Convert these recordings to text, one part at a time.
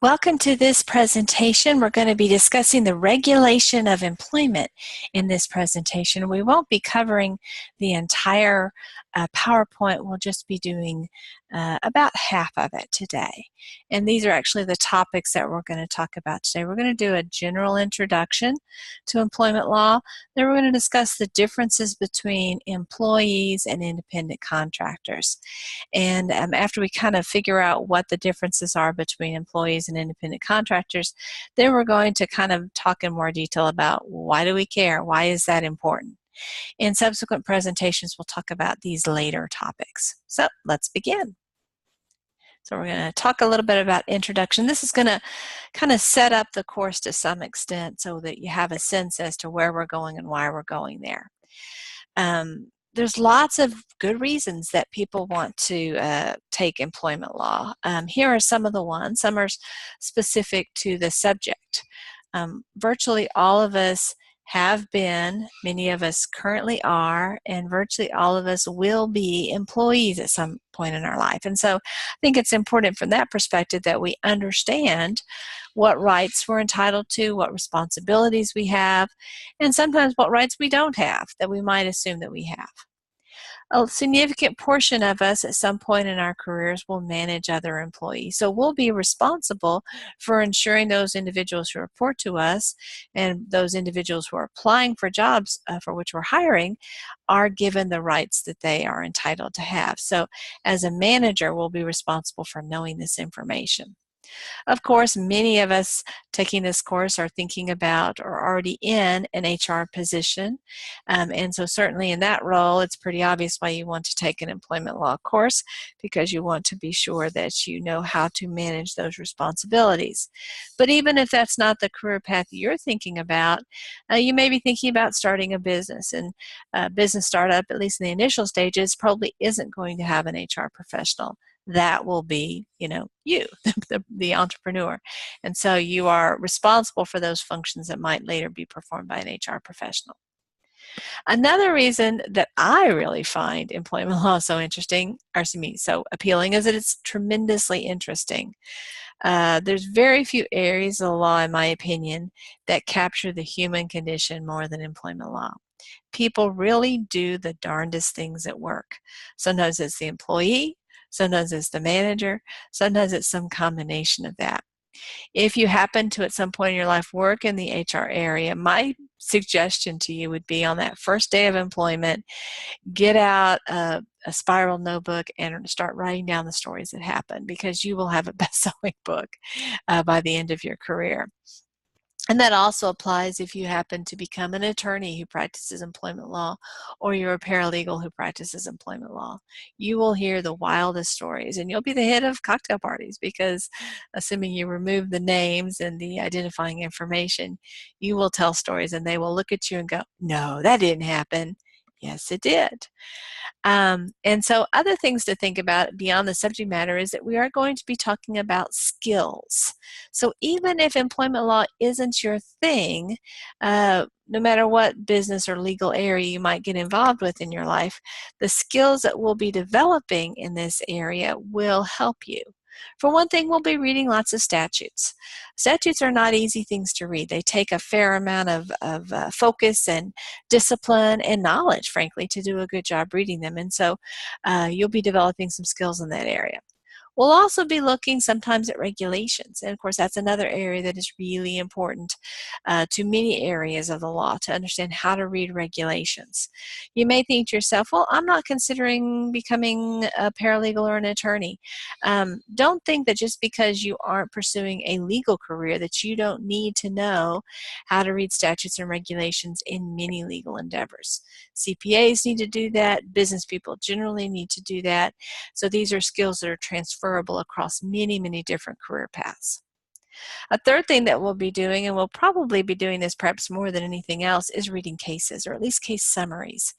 Welcome to this presentation. We're going to be discussing the regulation of employment in this presentation. We won't be covering the entire PowerPoint. We'll just be doing about half of it today. And these are actually the topics that we're going to talk about today. We're going to do a general introduction to employment law. Then we're going to discuss the differences between employees and independent contractors. And after we kind of figure out what the differences are between employees and independent contractors, then we're going to kind of talk in more detail about why do we care? Why is that important? In subsequent presentations, we'll talk about these later topics. So let's begin. So we're going to talk a little bit about introduction. This is going to kind of set up the course to some extent so that you have a sense as to where we're going and why we're going there. There's lots of good reasons that people want to take employment law. Here are some of the ones. Some are specific to the subject. Virtually all of us have been, many of us currently are, and virtually all of us will be employees at some point in our life. And so I think it's important from that perspective that we understand what rights we're entitled to, what responsibilities we have, and sometimes what rights we don't have that we might assume that we have. A significant portion of us at some point in our careers will manage other employees. So we'll be responsible for ensuring those individuals who report to us and those individuals who are applying for jobs for which we're hiring are given the rights that they are entitled to have. So as a manager, we'll be responsible for knowing this information. Of course, many of us taking this course are thinking about or already in an HR position. And so certainly in that role, it's pretty obvious why you want to take an employment law course, because you want to be sure that you know how to manage those responsibilities. But even if that's not the career path you're thinking about, you may be thinking about starting a business. And a business startup, at least in the initial stages, probably isn't going to have an HR professional. That will be, you, the entrepreneur. And so you are responsible for those functions that might later be performed by an HR professional. Another reason that I really find employment law so interesting, or so appealing, is that it's tremendously interesting. There's very few areas of the law, in my opinion, that capture the human condition more than employment law. People really do the darndest things at work. Sometimes it's the employee, sometimes it's the manager, sometimes it's some combination of that. If you happen to at some point in your life work in the HR area, my suggestion to you would be on that first day of employment, get out a spiral notebook and start writing down the stories that happen, because you will have a best-selling book by the end of your career. And that also applies if you happen to become an attorney who practices employment law, or you're a paralegal who practices employment law. You will hear the wildest stories, and you'll be the head of cocktail parties, because assuming you remove the names and the identifying information, you will tell stories and they will look at you and go, "No, that didn't happen." Yes, it did. And so other things to think about beyond the subject matter is that we are going to be talking about skills. So even if employment law isn't your thing, no matter what business or legal area you might get involved with in your life, the skills that we'll be developing in this area will help you. For one thing, we'll be reading lots of statutes. Statutes are not easy things to read. They take a fair amount of focus and discipline and knowledge, frankly, to do a good job reading them. And so you'll be developing some skills in that area. We'll also be looking sometimes at regulations. And of course, that's another area that is really important to many areas of the law, to understand how to read regulations. You may think to yourself, well, I'm not considering becoming a paralegal or an attorney. Don't think that just because you aren't pursuing a legal career that you don't need to know how to read statutes and regulations in many legal endeavors. CPAs need to do that. Business people generally need to do that. So these are skills that are transferable across many, many different career paths. A third thing that we'll be doing, and we'll probably be doing this perhaps more than anything else, is reading cases, or at least case summaries.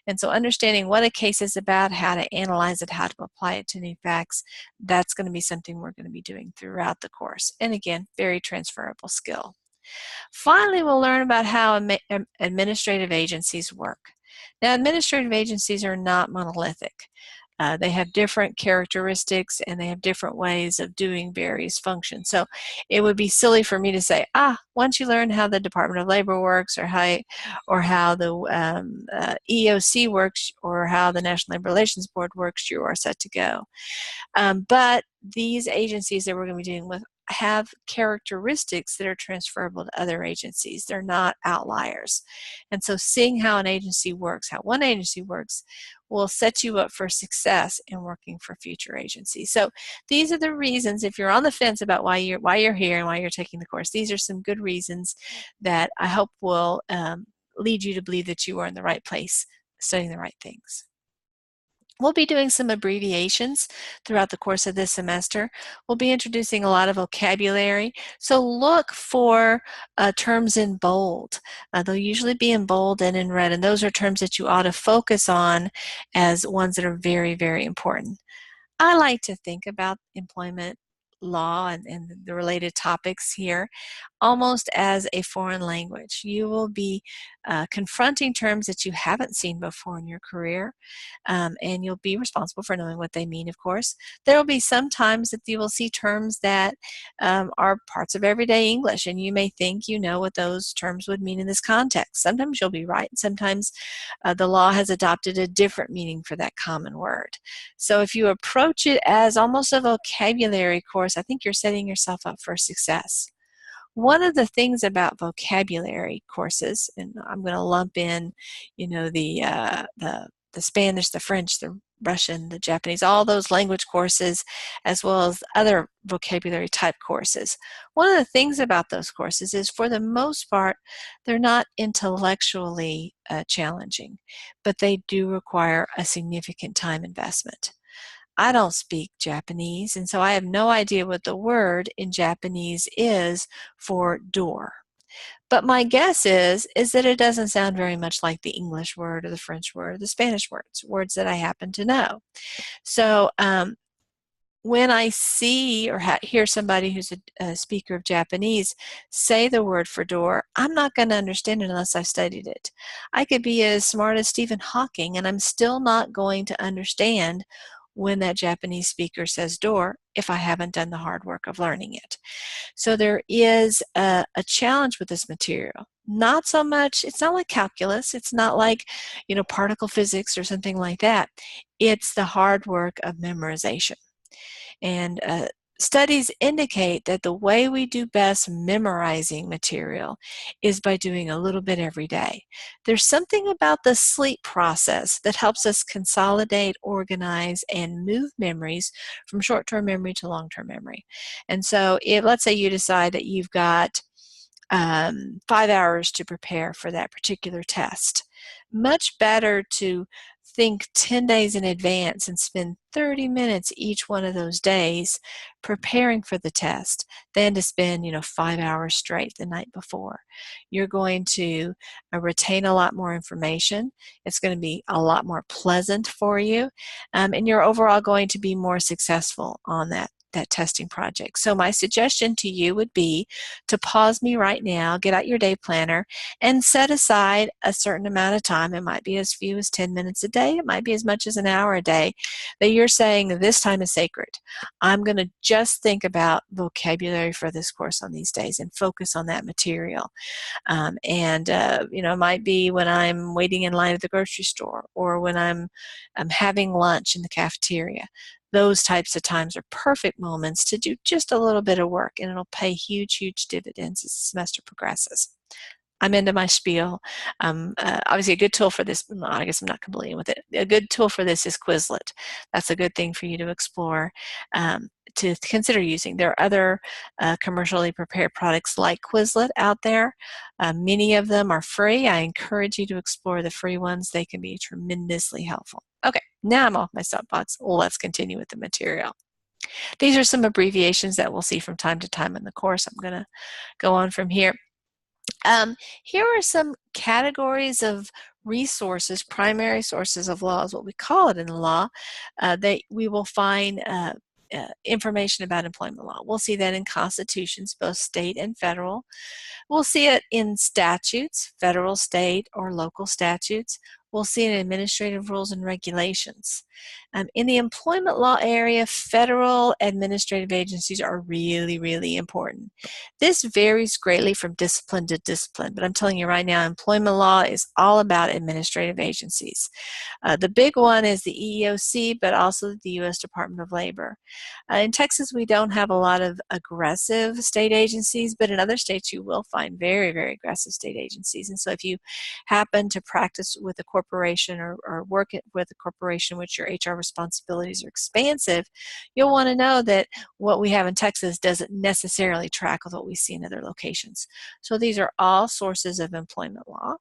And so understanding what a case is about, how to analyze it, how to apply it to new facts, that's going to be something we're going to be doing throughout the course. And again, very transferable skill. Finally, we'll learn about how administrative agencies work. Now, administrative agencies are not monolithic. They have different characteristics and they have different ways of doing various functions. So it would be silly for me to say, once you learn how the Department of Labor works, or how the EEOC works, or how the National Labor Relations Board works, you are set to go. But these agencies that we're going to be dealing with have characteristics that are transferable to other agencies. They're not outliers. And so seeing how an agency works, how one agency works, will set you up for success in working for future agencies. So these are the reasons, if you're on the fence about why you're here and why you're taking the course, these are some good reasons that I hope will lead you to believe that you are in the right place, studying the right things. We'll be doing some abbreviations throughout the course of this semester. We'll be introducing a lot of vocabulary, so look for terms in bold. They'll usually be in bold and in red, and those are terms that you ought to focus on as ones that are very, very important. I like to think about employment law and the related topics here almost as a foreign language. You will be confronting terms that you haven't seen before in your career, and you'll be responsible for knowing what they mean, of course. There will be some times that you will see terms that are parts of everyday English, and you may think you know what those terms would mean in this context. Sometimes you'll be right, and sometimes the law has adopted a different meaning for that common word. So if you approach it as almost a vocabulary course, I think you're setting yourself up for success. One of the things about vocabulary courses, and I'm going to lump in, the Spanish, the French, the Russian, the Japanese, all those language courses, as well as other vocabulary type courses. One of the things about those courses is, for the most part, they're not intellectually challenging, but they do require a significant time investment. I don't speak Japanese, and so I have no idea what the word in Japanese is for door. But my guess is that it doesn't sound very much like the English word or the French word or the Spanish words that I happen to know. So when I see or hear somebody who's a speaker of Japanese say the word for door, I'm not going to understand it unless I've studied it. I could be as smart as Stephen Hawking, and I'm still not going to understand when that Japanese speaker says door if I haven't done the hard work of learning it. So there is a challenge with this material. Not so much, it's not like calculus, it's not like, particle physics or something like that. It's the hard work of memorization. And studies indicate that the way we do best memorizing material is by doing a little bit every day. There's something about the sleep process that helps us consolidate, organize, and move memories from short-term memory to long-term memory. And so let's say you decide that you've got 5 hours to prepare for that particular test. Much better to think 10 days in advance and spend 30 minutes each one of those days preparing for the test than to spend 5 hours straight the night before. You're going to retain a lot more information. It's going to be a lot more pleasant for you, and you're overall going to be more successful on that testing project. So my suggestion to you would be to pause me right now, get out your day planner, and set aside a certain amount of time. It might be as few as 10 minutes a day. It might be as much as an hour a day that you're saying this time is sacred. I'm going to just think about vocabulary for this course on these days and focus on that material. It might be when I'm waiting in line at the grocery store, or when I'm having lunch in the cafeteria. Those types of times are perfect moments to do just a little bit of work, and it'll pay huge, huge dividends as the semester progresses. I'm into my spiel. Obviously, a good tool for this, I guess I'm not completing with it. A good tool for this is Quizlet. That's a good thing for you to explore, to consider using. There are other commercially prepared products like Quizlet out there. Many of them are free. I encourage you to explore the free ones. They can be tremendously helpful. Okay, now I'm off my soapbox. Let's continue with the material. These are some abbreviations that we'll see from time to time in the course. I'm going to go on from here. Here are some categories of resources, primary sources of law is what we call it in the law, that we will find information about employment law. We'll see that in constitutions, both state and federal. We'll see it in statutes, federal, state, or local statutes. we'll see in administrative rules and regulations. In the employment law area, federal administrative agencies are really, really important. This varies greatly from discipline to discipline, but I'm telling you right now, employment law is all about administrative agencies. The big one is the EEOC, but also the U.S. Department of Labor. In Texas, we don't have a lot of aggressive state agencies, but in other states you will find very, very aggressive state agencies. And so if you happen to practice with a corporation or work with a corporation which your HR responsibilities are expansive, you'll want to know that what we have in Texas doesn't necessarily track with what we see in other locations. So these are all sources of employment law.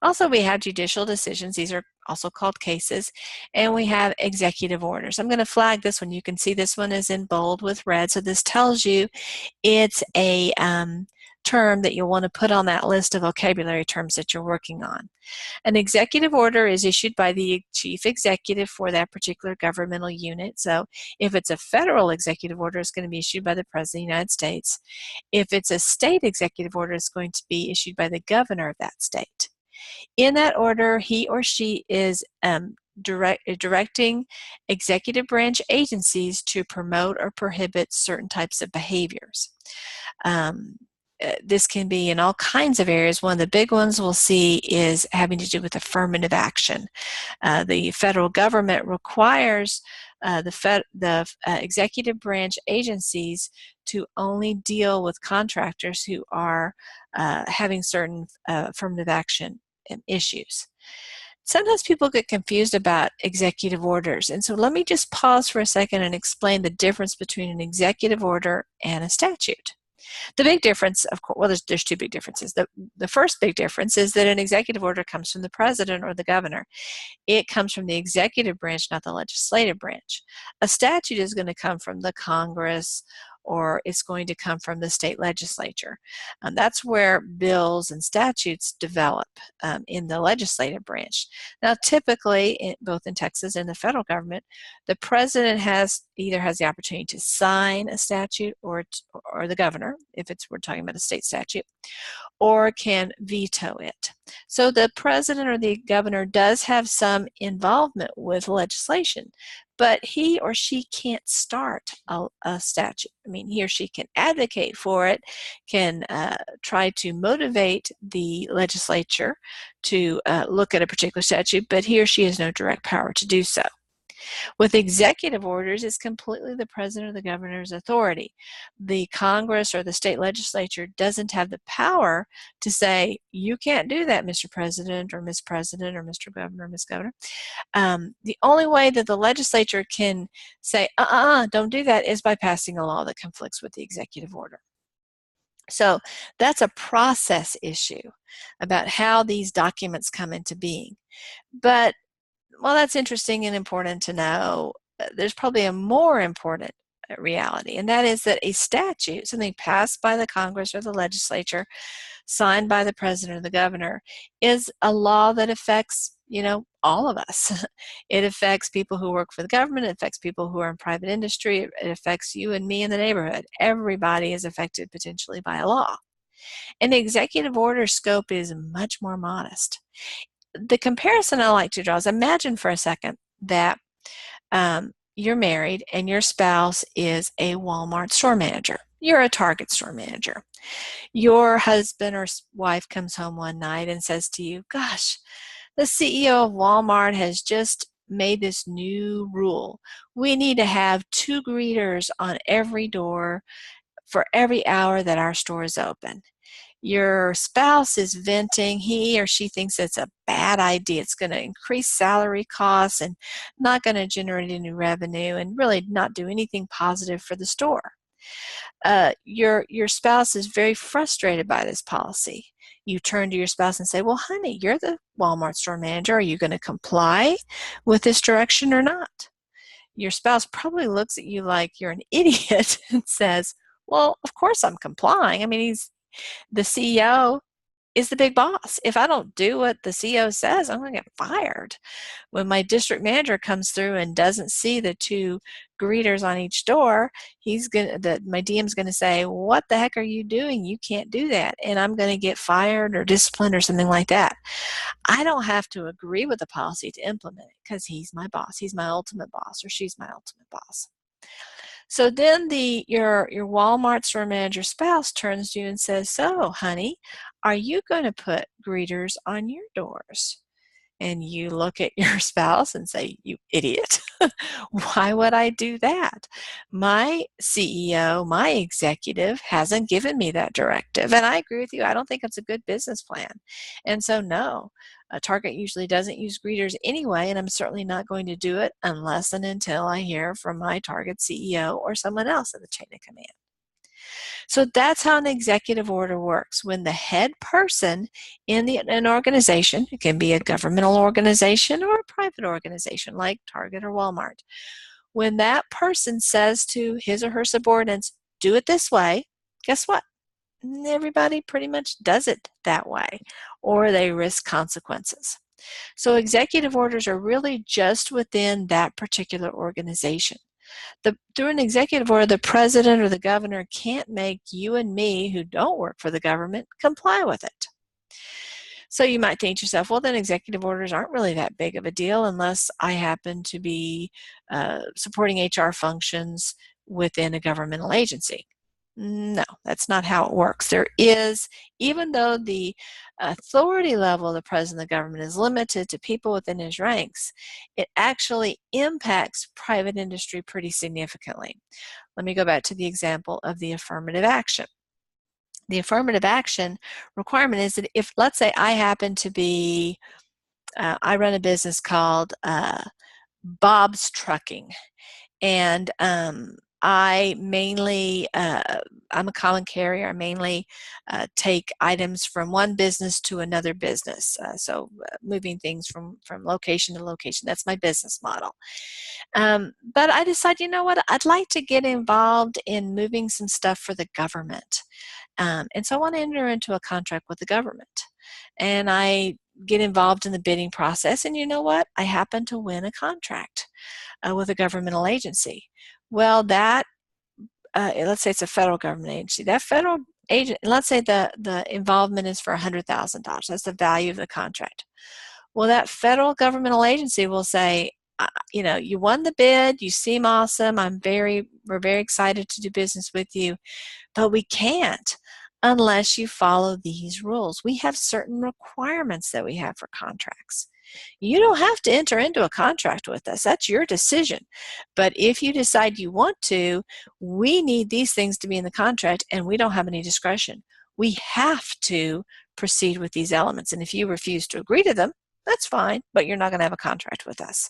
Also, we have judicial decisions. These are also called cases. And we have executive orders. I'm going to flag this one. You can see this one is in bold with red. So this tells you it's a term that you'll want to put on that list of vocabulary terms that you're working on. An executive order is issued by the chief executive for that particular governmental unit. So if it's a federal executive order, it's going to be issued by the President of the United States. If it's a state executive order, it's going to be issued by the governor of that state. In that order, he or she is directing executive branch agencies to promote or prohibit certain types of behaviors. This can be in all kinds of areas. One of the big ones we'll see is having to do with affirmative action. The federal government requires the executive branch agencies to only deal with contractors who are having certain affirmative action issues. Sometimes people get confused about executive orders, and so let me just pause for a second and explain the difference between an executive order and a statute. The big difference, of course, well, there's two big differences. The first big difference is that an executive order comes from the president or the governor. It comes from the executive branch, not the legislative branch. A statute is going to come from the Congress, or it's going to come from the state legislature. That's where bills and statutes develop in the legislative branch. Now, typically, both in Texas and the federal government, the president either has the opportunity to sign a statute, or the governor, if we're talking about a state statute, or can veto it. So the president or the governor does have some involvement with legislation, but he or she can't start a statute. I mean, he or she can advocate for it, can try to motivate the legislature to look at a particular statute, but he or she has no direct power to do so. With executive orders, it's completely the president or the governor's authority. The Congress or the state legislature doesn't have the power to say, you can't do that, Mr. President or Miss President or Mr. Governor or Miss Governor. The only way that the legislature can say, don't do that, is by passing a law that conflicts with the executive order. So that's a process issue about how these documents come into being. But well, that's interesting and important to know. There's probably a more important reality, and that is that a statute, something passed by the Congress or the legislature, signed by the president or the governor, is a law that affects, all of us. It affects people who work for the government. It affects people who are in private industry. It affects you and me in the neighborhood. Everybody is affected potentially by a law. And the executive order scope is much more modest. The comparison I like to draw is, imagine for a second that you're married and your spouse is a Walmart store manager. You're a Target store manager. Your husband or wife comes home one night and says to you, gosh, the CEO of Walmart has just made this new rule. We need to have 2 greeters on every door for every hour that our store is open. Your spouse is venting. He or she thinks it's a bad idea. It's going to increase salary costs and not going to generate any revenue and really not do anything positive for the store. Your spouse is very frustrated by this policy. You turn to your spouse and say, well, honey, you're the Walmart store manager. Are you going to comply with this direction or not? Your spouse probably looks at you like you're an idiot and says, well, of course I'm complying. I mean, the CEO is the big boss. If I don't do what the CEO says, I'm going to get fired. When my district manager comes through and doesn't see the 2 greeters on each door, my DM's gonna say, what the heck are you doing? You can't do that. And I'm gonna get fired or disciplined or something like that. I don't have to agree with the policy to implement it because he's my boss. He's my ultimate boss, or she's my ultimate boss. So then your Walmart store manager spouse turns to you and says, so honey, are you going to put greeters on your doors? And you look at your spouse and say, you idiot. Why would I do that? My CEO, my executive hasn't given me that directive. And I agree with you. I don't think it's a good business plan. And so no, Target usually doesn't use greeters anyway, and I'm certainly not going to do it unless and until I hear from my Target CEO or someone else in the chain of command. So that's how an executive order works. When the head person in an organization, it can be a governmental organization or a private organization like Target or Walmart, when that person says to his or her subordinates, do it this way, guess what? Everybody pretty much does it that way, or they risk consequences. So executive orders are really just within that particular organization. Through an executive order, the president or the governor can't make you and me, who don't work for the government, comply with it. So you might think to yourself, well, then executive orders aren't really that big of a deal unless I happen to be supporting HR functions within a governmental agency. No, that's not how it works. There is, even though the authority level of the president of the government is limited to people within his ranks, it actually impacts private industry pretty significantly. Let me go back to the example of the affirmative action. The affirmative action requirement is that if, let's say, I happen to be, I run a business called Bob's Trucking, and I mainly, I'm a common carrier. I mainly take items from one business to another business. So moving things from location to location. That's my business model. But I decided, you know what, I'd like to get involved in moving some stuff for the government. And so I want to enter into a contract with the government. And I get involved in the bidding process. And you know what? I happen to win a contract with a governmental agency. Well, that, let's say it's a federal government agency. That federal agent, let's say the involvement is for $100,000. That's the value of the contract. Well, that federal governmental agency will say, you know, you won the bid, you seem awesome, we're very excited to do business with you, but we can't unless you follow these rules. We have certain requirements that we have for contracts. You don't have to enter into a contract with us. That's your decision. But if you decide you want to, we need these things to be in the contract, and we don't have any discretion. We have to proceed with these elements. And if you refuse to agree to them, that's fine, but you're not going to have a contract with us.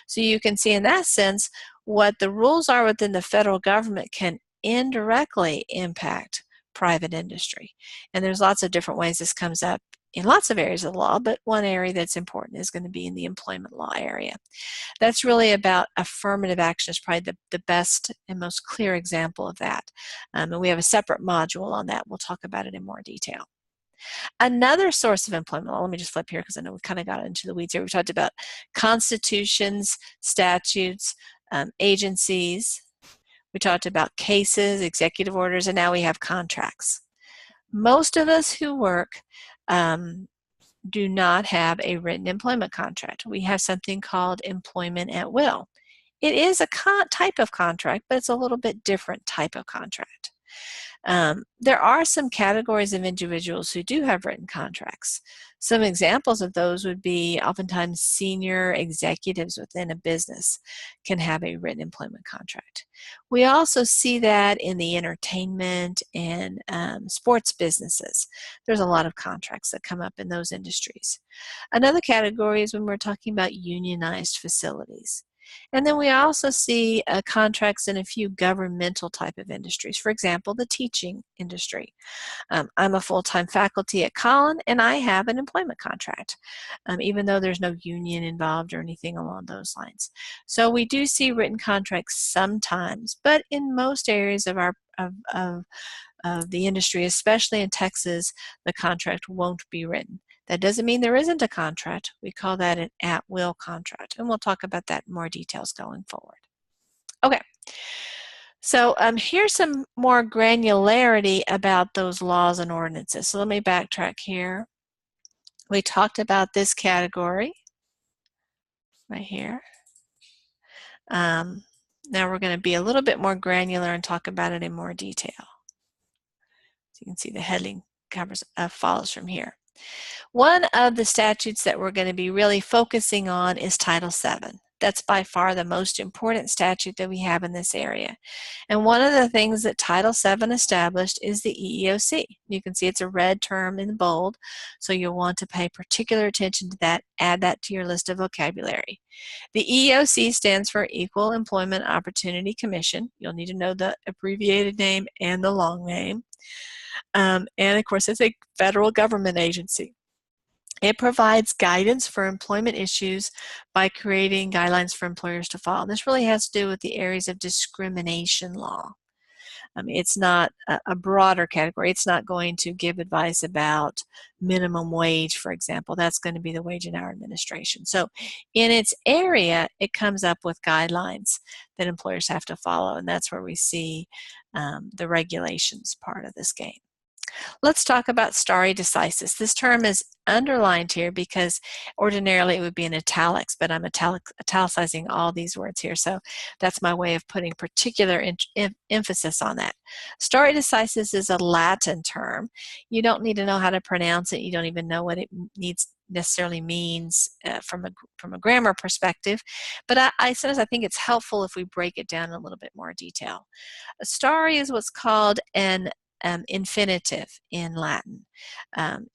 So you can see in that sense what the rules are within the federal government can indirectly impact private industry. And there's lots of different ways this comes up in lots of areas of the law, but one area that's important is going to be in the employment law area. That's really about affirmative action, is probably the best and most clear example of that. And we have a separate module on that. We'll talk about it in more detail. Another source of employment law, let me just flip here because I know we kind of got into the weeds here. We talked about constitutions, statutes, agencies. We talked about cases, executive orders, and now we have contracts. Most of us who work do not have a written employment contract. We have something called employment at will. It is a type of contract, but it's a little bit different type of contract. There are some categories of individuals who do have written contracts. Some examples of those would be oftentimes senior executives within a business can have a written employment contract. We also see that in the entertainment and sports businesses. There's a lot of contracts that come up in those industries. Another category is when we're talking about unionized facilities. And then we also see contracts in a few governmental type of industries. For example, the teaching industry. I'm a full-time faculty at Collin, and I have an employment contract, even though there's no union involved or anything along those lines. So we do see written contracts sometimes, but in most areas of the industry, especially in Texas, the contract won't be written. That doesn't mean there isn't a contract. We call that an at-will contract, and we'll talk about that in more details going forward. Okay, So here's some more granularity about those laws and ordinances. So let me backtrack here. We talked about this category right here. Now we're going to be a little bit more granular and talk about it in more detail. So you can see the heading covers follows from here. One of the statutes that we're going to be really focusing on is Title VII. That's by far the most important statute that we have in this area. And one of the things that Title VII established is the EEOC. You can see it's a red term in bold, so you'll want to pay particular attention to that, add that to your list of vocabulary. The EEOC stands for Equal Employment Opportunity Commission. You'll need to know the abbreviated name and the long name. And of course, it's a federal government agency. It provides guidance for employment issues by creating guidelines for employers to follow. This really has to do with the areas of discrimination law. It's not a broader category. It's not going to give advice about minimum wage, for example. That's going to be the Wage and Hour Administration. So in its area, it comes up with guidelines that employers have to follow, and that's where we see the regulations part of this game. Let's talk about stare decisis. This term is underlined here because ordinarily it would be in italics, but I'm italicizing all these words here, so that's my way of putting particular emphasis on that. Stare decisis is a Latin term. You don't need to know how to pronounce it. You don't even know what it necessarily means from a grammar perspective, but sometimes I think it's helpful if we break it down in a little bit more detail. A stare is what's called an infinitive in Latin.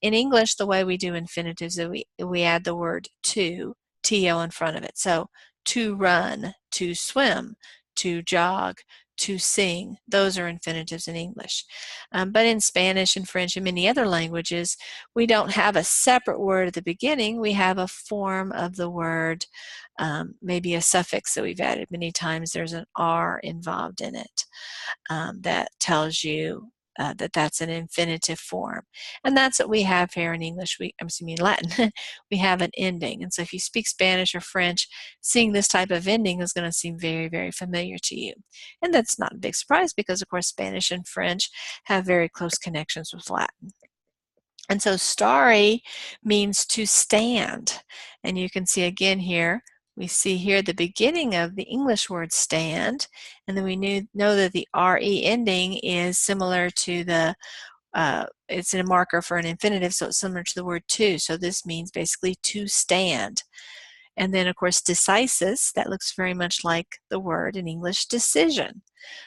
In English, the way we do infinitives is we add the word to, to in front of it. So to run, to swim, to jog, to sing, those are infinitives in English. But in Spanish and French and many other languages, we don't have a separate word at the beginning. We have a form of the word, maybe a suffix that we've added. Many times there's an R involved in it that tells you that's an infinitive form. And that's what we have here in English. Latin. We have an ending. And so if you speak Spanish or French, seeing this type of ending is going to seem very, very familiar to you. And that's not a big surprise because, of course, Spanish and French have very close connections with Latin. And so stare means to stand. And you can see again here, we see here the beginning of the English word stand, and then we know that the RE ending is similar to the, it's a marker for an infinitive, so it's similar to the word to. So this means basically to stand. And then, of course, decisis, that looks very much like the word in English decision.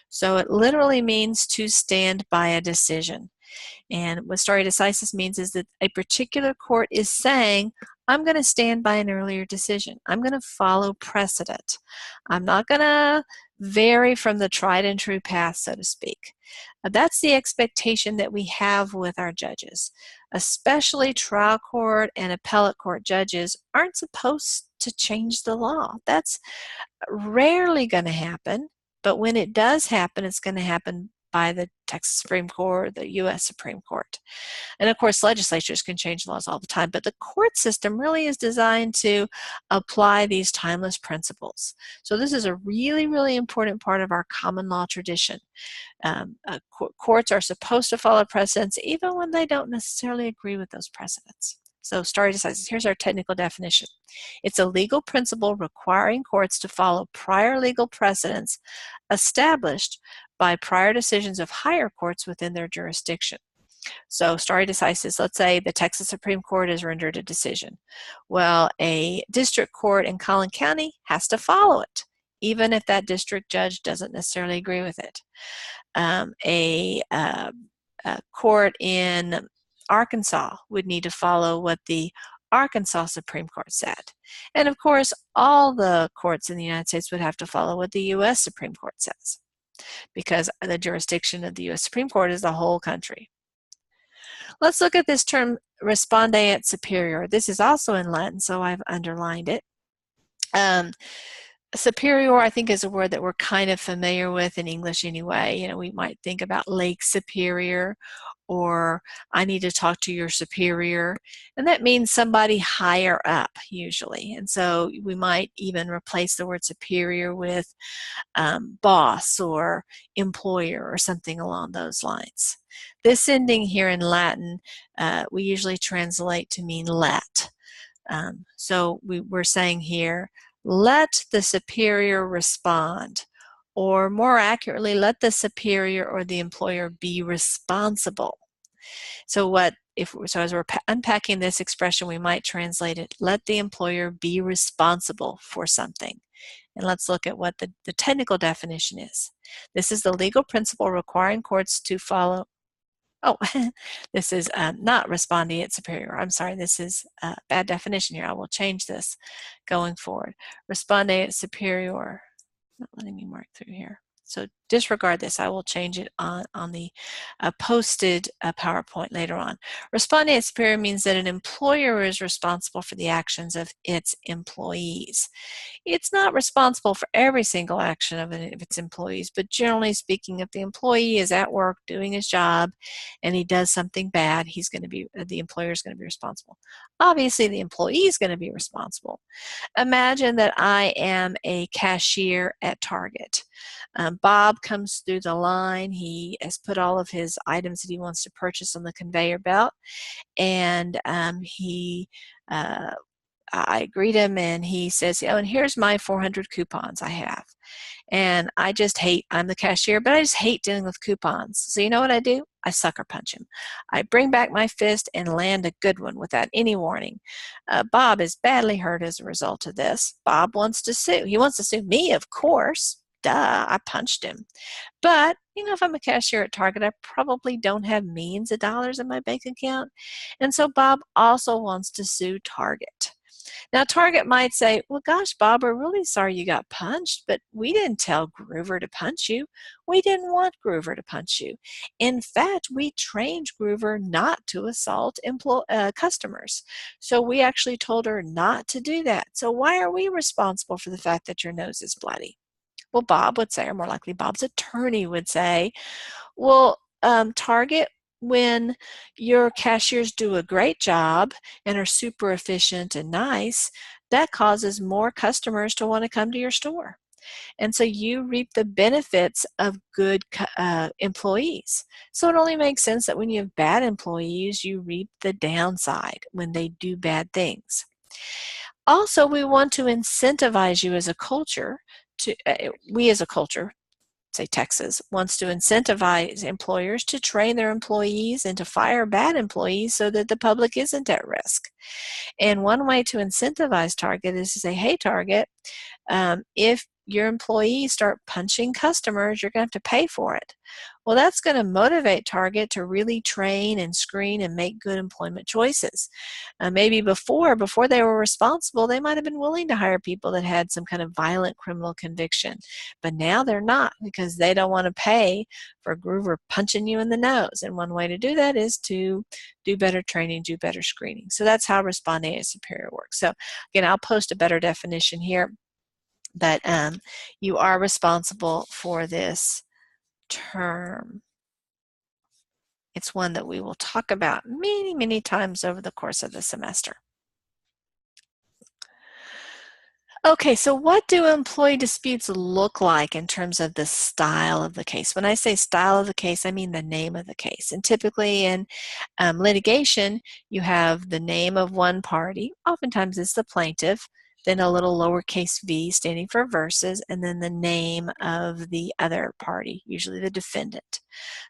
So it literally means to stand by a decision. And what stare decisis means is that a particular court is saying, I'm going to stand by an earlier decision. I'm going to follow precedent. I'm not going to vary from the tried and true path, so to speak. That's the expectation that we have with our judges. Especially trial court and appellate court judges aren't supposed to change the law. That's rarely going to happen, but when it does happen, it's going to happen by the Texas Supreme Court, the U.S. Supreme Court. And of course, legislatures can change laws all the time, but the court system really is designed to apply these timeless principles. So this is a really, really important part of our common law tradition. Courts are supposed to follow precedents even when they don't necessarily agree with those precedents. So stare decisis, here's our technical definition. It's a legal principle requiring courts to follow prior legal precedents established by prior decisions of higher courts within their jurisdiction. So stare decisis, let's say the Texas Supreme Court has rendered a decision. Well, a district court in Collin County has to follow it, even if that district judge doesn't necessarily agree with it. A court in Arkansas would need to follow what the Arkansas Supreme Court said. And of course, all the courts in the United States would have to follow what the U.S. Supreme Court says, because the jurisdiction of the U.S. Supreme Court is the whole country. Let's look at this term, respondeat superior. This is also in Latin, so I've underlined it. Superior, I think, is a word that we're kind of familiar with in English anyway. You know, we might think about Lake Superior or I need to talk to your superior. And that means somebody higher up usually. And so we might even replace the word superior with boss or employer or something along those lines. This ending here in Latin, we usually translate to mean let. So we're saying here, let the superior respond, or more accurately, let the superior or the employer be responsible. So as we're unpacking this expression, we might translate it, let the employer be responsible for something. And let's look at what the technical definition is. This is the legal principle requiring courts to follow. Oh, this is not respondeat superior. I'm sorry, this is a bad definition here. I will change this going forward. Respondeat superior. Not letting me mark through here. So disregard this. I will change it on the posted PowerPoint later on. Respondeat superior means that an employer is responsible for the actions of its employees. It's not responsible for every single action of its employees, but generally speaking, if the employee is at work doing his job and he does something bad, the employer is going to be responsible. Obviously, the employee is going to be responsible. Imagine that I am a cashier at Target. Bob comes through the line. He has put all of his items that he wants to purchase on the conveyor belt, and I greet him and he says, oh, and here's my 400 coupons I have. And I'm the cashier, but I just hate dealing with coupons. So you know what I do? I sucker punch him. I bring back my fist and land a good one without any warning. Bob is badly hurt as a result of this. Bob wants to sue. He wants to sue me, of course. Duh, I punched him. But, if I'm a cashier at Target, I probably don't have millions of dollars in my bank account. And so Bob also wants to sue Target. Now, Target might say, well, gosh, Bob, we're really sorry you got punched, but we didn't tell Groover to punch you. We didn't want Groover to punch you. In fact, we trained Groover not to assault customers. So we actually told her not to do that. So why are we responsible for the fact that your nose is bloody? Well, Bob would say, or more likely Bob's attorney would say, well, Target, when your cashiers do a great job and are super efficient and nice, that causes more customers to want to come to your store. And so you reap the benefits of good employees. So it only makes sense that when you have bad employees, you reap the downside when they do bad things. Also, we want to incentivize you as a culture we as a culture, say Texas, wants to incentivize employers to train their employees and to fire bad employees so that the public isn't at risk. And one way to incentivize Target is to say, hey, Target, if your employees start punching customers, you're going to have to pay for it. Well, that's going to motivate Target to really train and screen and make good employment choices. Maybe before they were responsible, they might have been willing to hire people that had some kind of violent criminal conviction. But now they're not, because they don't want to pay for Groover punching you in the nose. And one way to do that is to do better training, do better screening. So that's how respondeat superior works. So again, I'll post a better definition here. But you are responsible for this term. It's one that we will talk about many, many times over the course of the semester. Okay, so what do employee disputes look like in terms of the style of the case? When I say style of the case, I mean the name of the case. And typically in litigation, you have the name of one party. Oftentimes it's the plaintiff, then a little lowercase v standing for versus, and then the name of the other party, usually the defendant.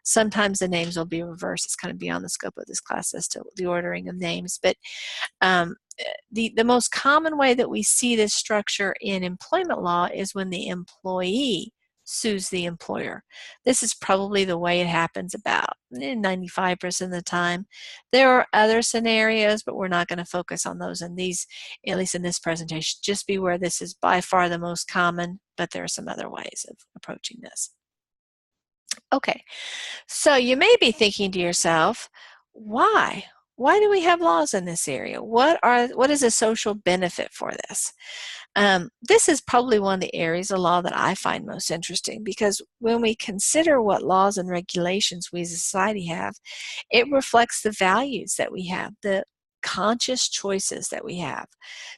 Sometimes the names will be reversed. It's kind of beyond the scope of this class as to the ordering of names. But the most common way that we see this structure in employment law is when the employee sues the employer. This is probably the way it happens about 95% of the time. There are other scenarios, but we're not going to focus on those in these, at least in this presentation. Just be aware this is by far the most common, but there are some other ways of approaching this. Okay, so you may be thinking to yourself, why? Why do we have laws in this area? What is the social benefit for this? This is probably one of the areas of law that I find most interesting, because when we consider what laws and regulations we as a society have, it reflects the values that we have, the conscious choices that we have.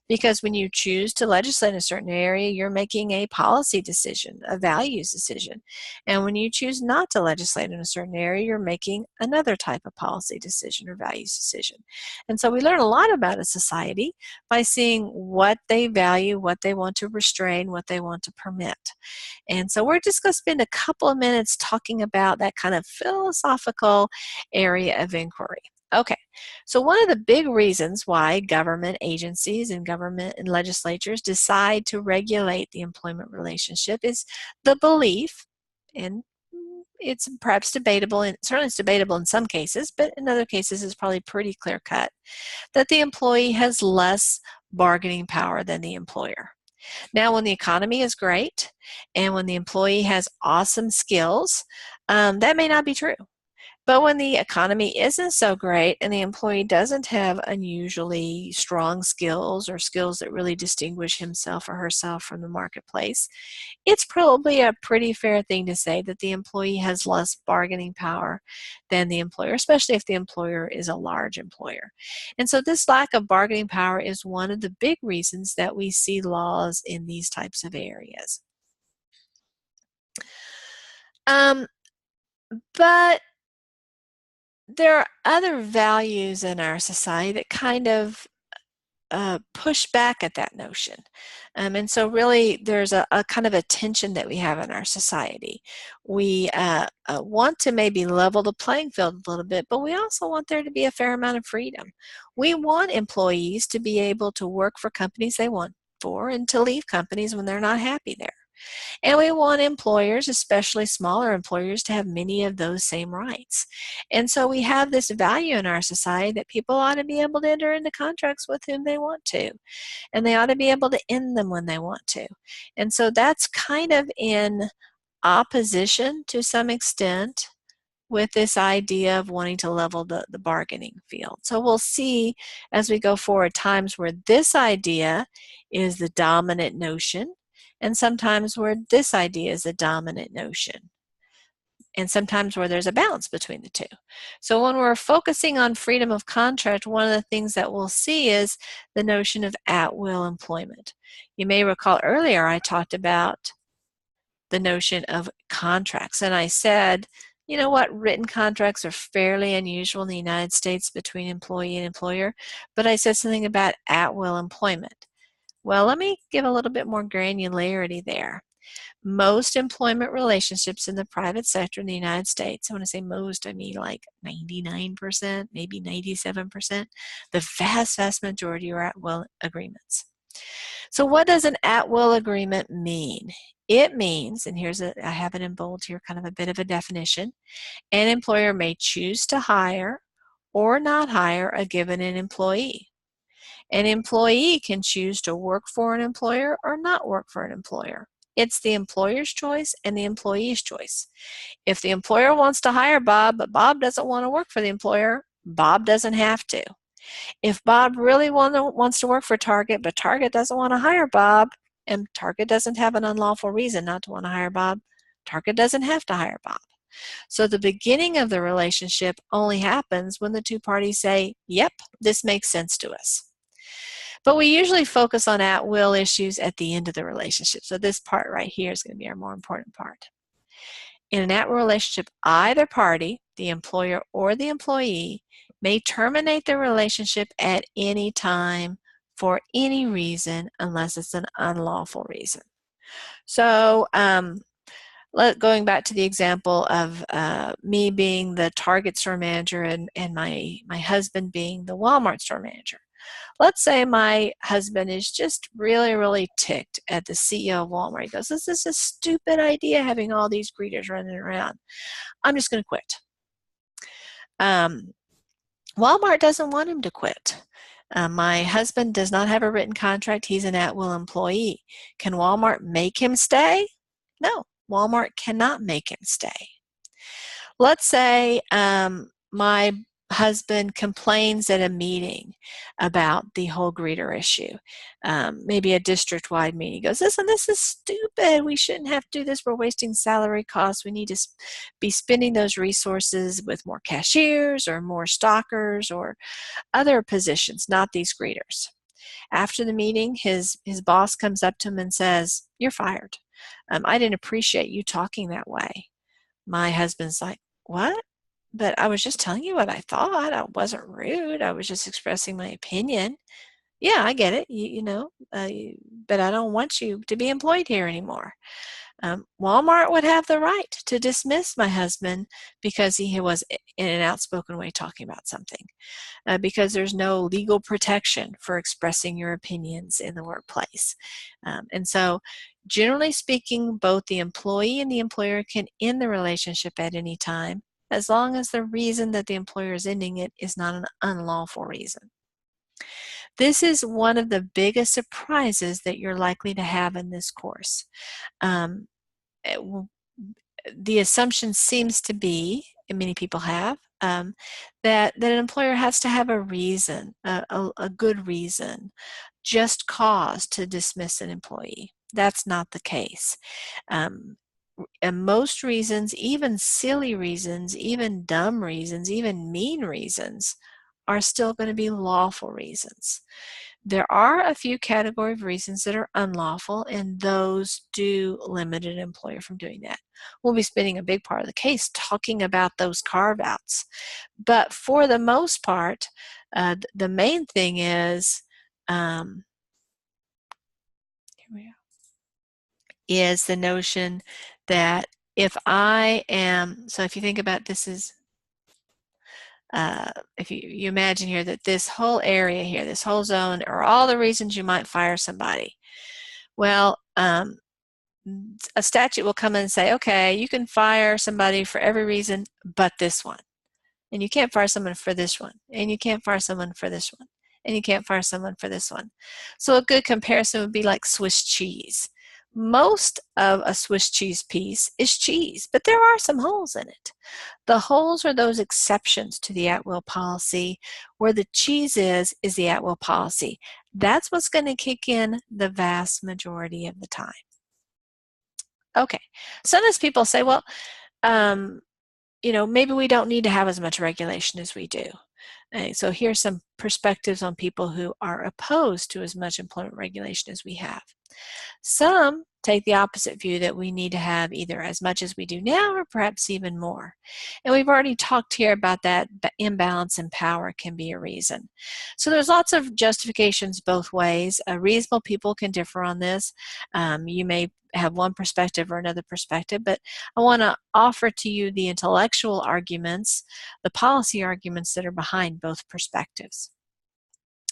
Because when you choose to legislate in a certain area, you're making a policy decision, a values decision. And when you choose not to legislate in a certain area, you're making another type of policy decision or values decision. And so we learn a lot about a society by seeing what they value, what they want to restrain, what they want to permit. And so we're just going to spend a couple of minutes talking about that kind of philosophical area of inquiry. Okay, so one of the big reasons why government agencies and government and legislatures decide to regulate the employment relationship is the belief, and it's perhaps debatable, and certainly it's debatable in some cases, but in other cases it's probably pretty clear cut, that the employee has less bargaining power than the employer. Now, when the economy is great and when the employee has awesome skills, that may not be true. But when the economy isn't so great and the employee doesn't have unusually strong skills or skills that really distinguish himself or herself from the marketplace, it's probably a pretty fair thing to say that the employee has less bargaining power than the employer, especially if the employer is a large employer. And so this lack of bargaining power is one of the big reasons that we see laws in these types of areas. But there are other values in our society that kind of push back at that notion. And so really there's a kind of a tension that we have in our society. We want to maybe level the playing field a little bit, but we also want there to be a fair amount of freedom. We want employees to be able to work for companies they want for and to leave companies when they're not happy there. And we want employers, especially smaller employers, to have many of those same rights. And so we have this value in our society that people ought to be able to enter into contracts with whom they want to. And they ought to be able to end them when they want to. And so that's kind of in opposition to some extent with this idea of wanting to level the bargaining field. So we'll see as we go forward times where this idea is the dominant notion, and sometimes where this idea is the dominant notion, and sometimes where there's a balance between the two. So when we're focusing on freedom of contract, one of the things that we'll see is the notion of at-will employment. You may recall earlier I talked about the notion of contracts, and I said, you know what, written contracts are fairly unusual in the United States between employee and employer, but I said something about at-will employment. Well, let me give a little bit more granularity there. Most employment relationships in the private sector in the United States, I want to say most, I mean like 99%, maybe 97%, the vast majority are at-will agreements. So what does an at-will agreement mean? It means, and I have it in bold here, kind of a bit of a definition, an employer may choose to hire or not hire a given employee. An employee can choose to work for an employer or not work for an employer. It's the employer's choice and the employee's choice. If the employer wants to hire Bob, but Bob doesn't want to work for the employer, Bob doesn't have to. If Bob really wants to work for Target, but Target doesn't want to hire Bob, and Target doesn't have an unlawful reason not to want to hire Bob, Target doesn't have to hire Bob. So the beginning of the relationship only happens when the two parties say, yep, this makes sense to us. But we usually focus on at-will issues at the end of the relationship. So this part right here is going to be our more important part. In an at-will relationship, either party, the employer or the employee, may terminate the relationship at any time for any reason unless it's an unlawful reason. So going back to the example of me being the Target store manager and my husband being the Walmart store manager. Let's say my husband is just really ticked at the CEO of Walmart. He goes, this is a stupid idea having all these greeters running around. I'm just going to quit. Walmart doesn't want him to quit. My husband does not have a written contract. He's an at-will employee. Can Walmart make him stay? No, Walmart cannot make him stay. Let's say my husband complains at a meeting about the whole greeter issue, maybe a district-wide meeting. He goes, listen, this is stupid. We shouldn't have to do this. We're wasting salary costs. We need to be spending those resources with more cashiers or more stockers or other positions, not these greeters. After the meeting, his boss comes up to him and says, you're fired. I didn't appreciate you talking that way. My husband's like, what? But I was just telling you what I thought. I wasn't rude. I was just expressing my opinion. Yeah, I get it, but I don't want you to be employed here anymore. Walmart would have the right to dismiss my husband because he was in an outspoken way talking about something, because there's no legal protection for expressing your opinions in the workplace. And so generally speaking, both the employee and the employer can end the relationship at any time, as long as the reason that the employer is ending it is not an unlawful reason. This is one of the biggest surprises that you're likely to have in this course. The assumption seems to be, and many people have, that an employer has to have a reason, a good reason, just cause to dismiss an employee. That's not the case. And most reasons, even silly reasons, even dumb reasons, even mean reasons, are still going to be lawful reasons. There are a few category of reasons that are unlawful, and those do limit an employer from doing that. We'll be spending a big part of the case talking about those carve-outs. But for the most part, the main thing is, is the notion that if I am, so if you think about this is, if you imagine here that this whole area here, this whole zone, are all the reasons you might fire somebody. Well, a statute will come in and say, okay, you can fire somebody for every reason but this one. And you can't fire someone for this one. And you can't fire someone for this one. And you can't fire someone for this one. So a good comparison would be like Swiss cheese. Most of a Swiss cheese piece is cheese, but there are some holes in it. The holes are those exceptions to the at-will policy. Where the cheese is the at-will policy. That's what's going to kick in the vast majority of the time. Okay, sometimes people say, well, maybe we don't need to have as much regulation as we do. So here's some perspectives on people who are opposed to as much employment regulation as we have. Some take the opposite view, that we need to have either as much as we do now or perhaps even more. And we've already talked here about that imbalance in power can be a reason. So there's lots of justifications both ways. Reasonable people can differ on this. You may have one perspective or another perspective, but I want to offer to you the intellectual arguments, the policy arguments that are behind both perspectives.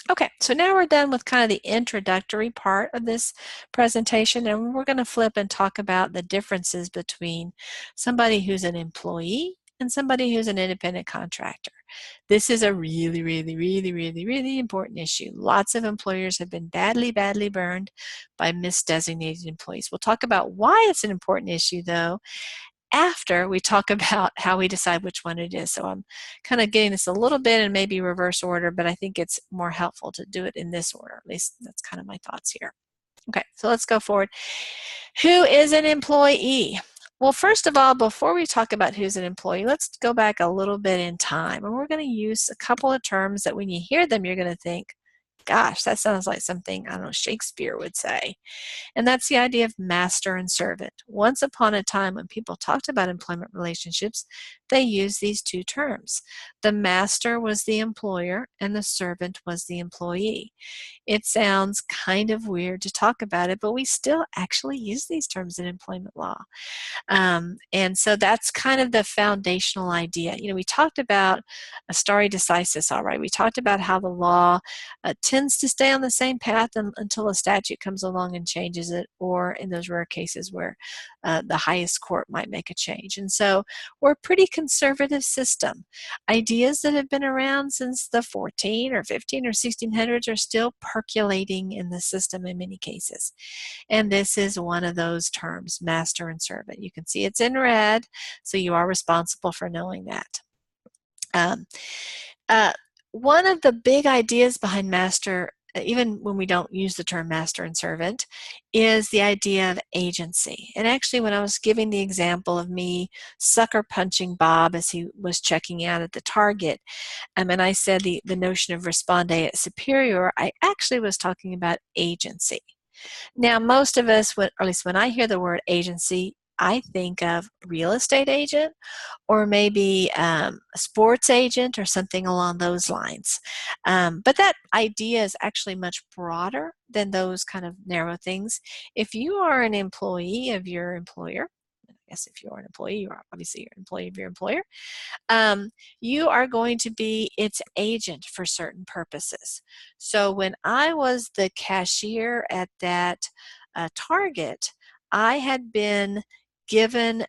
Okay, so now we're done with kind of the introductory part of this presentation, and we're going to flip and talk about the differences between somebody who's an employee and somebody who's an independent contractor. This is a really, really, really, really, really important issue. Lots of employers have been badly, badly burned by misdesignated employees. We'll talk about why it's an important issue, though, after we talk about how we decide which one it is. So I'm kind of getting this a little bit in maybe reverse order, but I think it's more helpful to do it in this order. At least that's kind of my thoughts here. Okay, so let's go forward. Who is an employee? Well, first of all, before we talk about who's an employee, let's go back a little bit in time. And we're going to use a couple of terms that when you hear them, you're going to think, gosh, that sounds like something, I don't know, Shakespeare would say. And that's the idea of master and servant. Once upon a time, when people talked about employment relationships, they used these two terms. The master was the employer and the servant was the employee. It sounds kind of weird to talk about it, but we still actually use these terms in employment law. And so that's kind of the foundational idea. We talked about a stare decisis, all right. We talked about how the law tends to stay on the same path until a statute comes along and changes it, or in those rare cases where the highest court might make a change. And so we're a pretty conservative system. Ideas that have been around since the 14 or 15 or 1600s are still percolating in the system in many cases. And this is one of those terms, master and servant. You can see it's in red, so you are responsible for knowing that. Um, uh, One of the big ideas behind master, even when we don't use the term master and servant, is the idea of agency. And actually, when I was giving the example of me sucker punching Bob as he was checking out at the Target, and I said the notion of responde et superior, I actually was talking about agency. Now, most of us, or at least when I hear the word agency, I think of real estate agent or maybe a sports agent or something along those lines. But that idea is actually much broader than those kind of narrow things. If you are an employee of your employer, I guess if you are an employee, you are obviously an employee of your employer, you are going to be its agent for certain purposes. So when I was the cashier at that Target, I had been given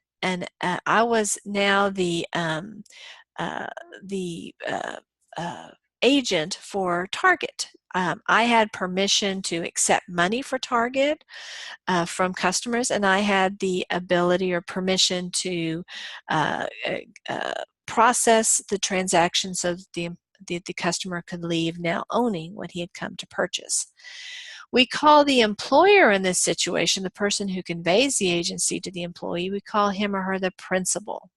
I was now uh, the agent for Target. I had permission to accept money for Target from customers, and I had the ability or permission to uh, process the transaction so that the customer could leave now owning what he had come to purchase. We call the employer in this situation, the person who conveys the agency to the employee, we call him or her the principal.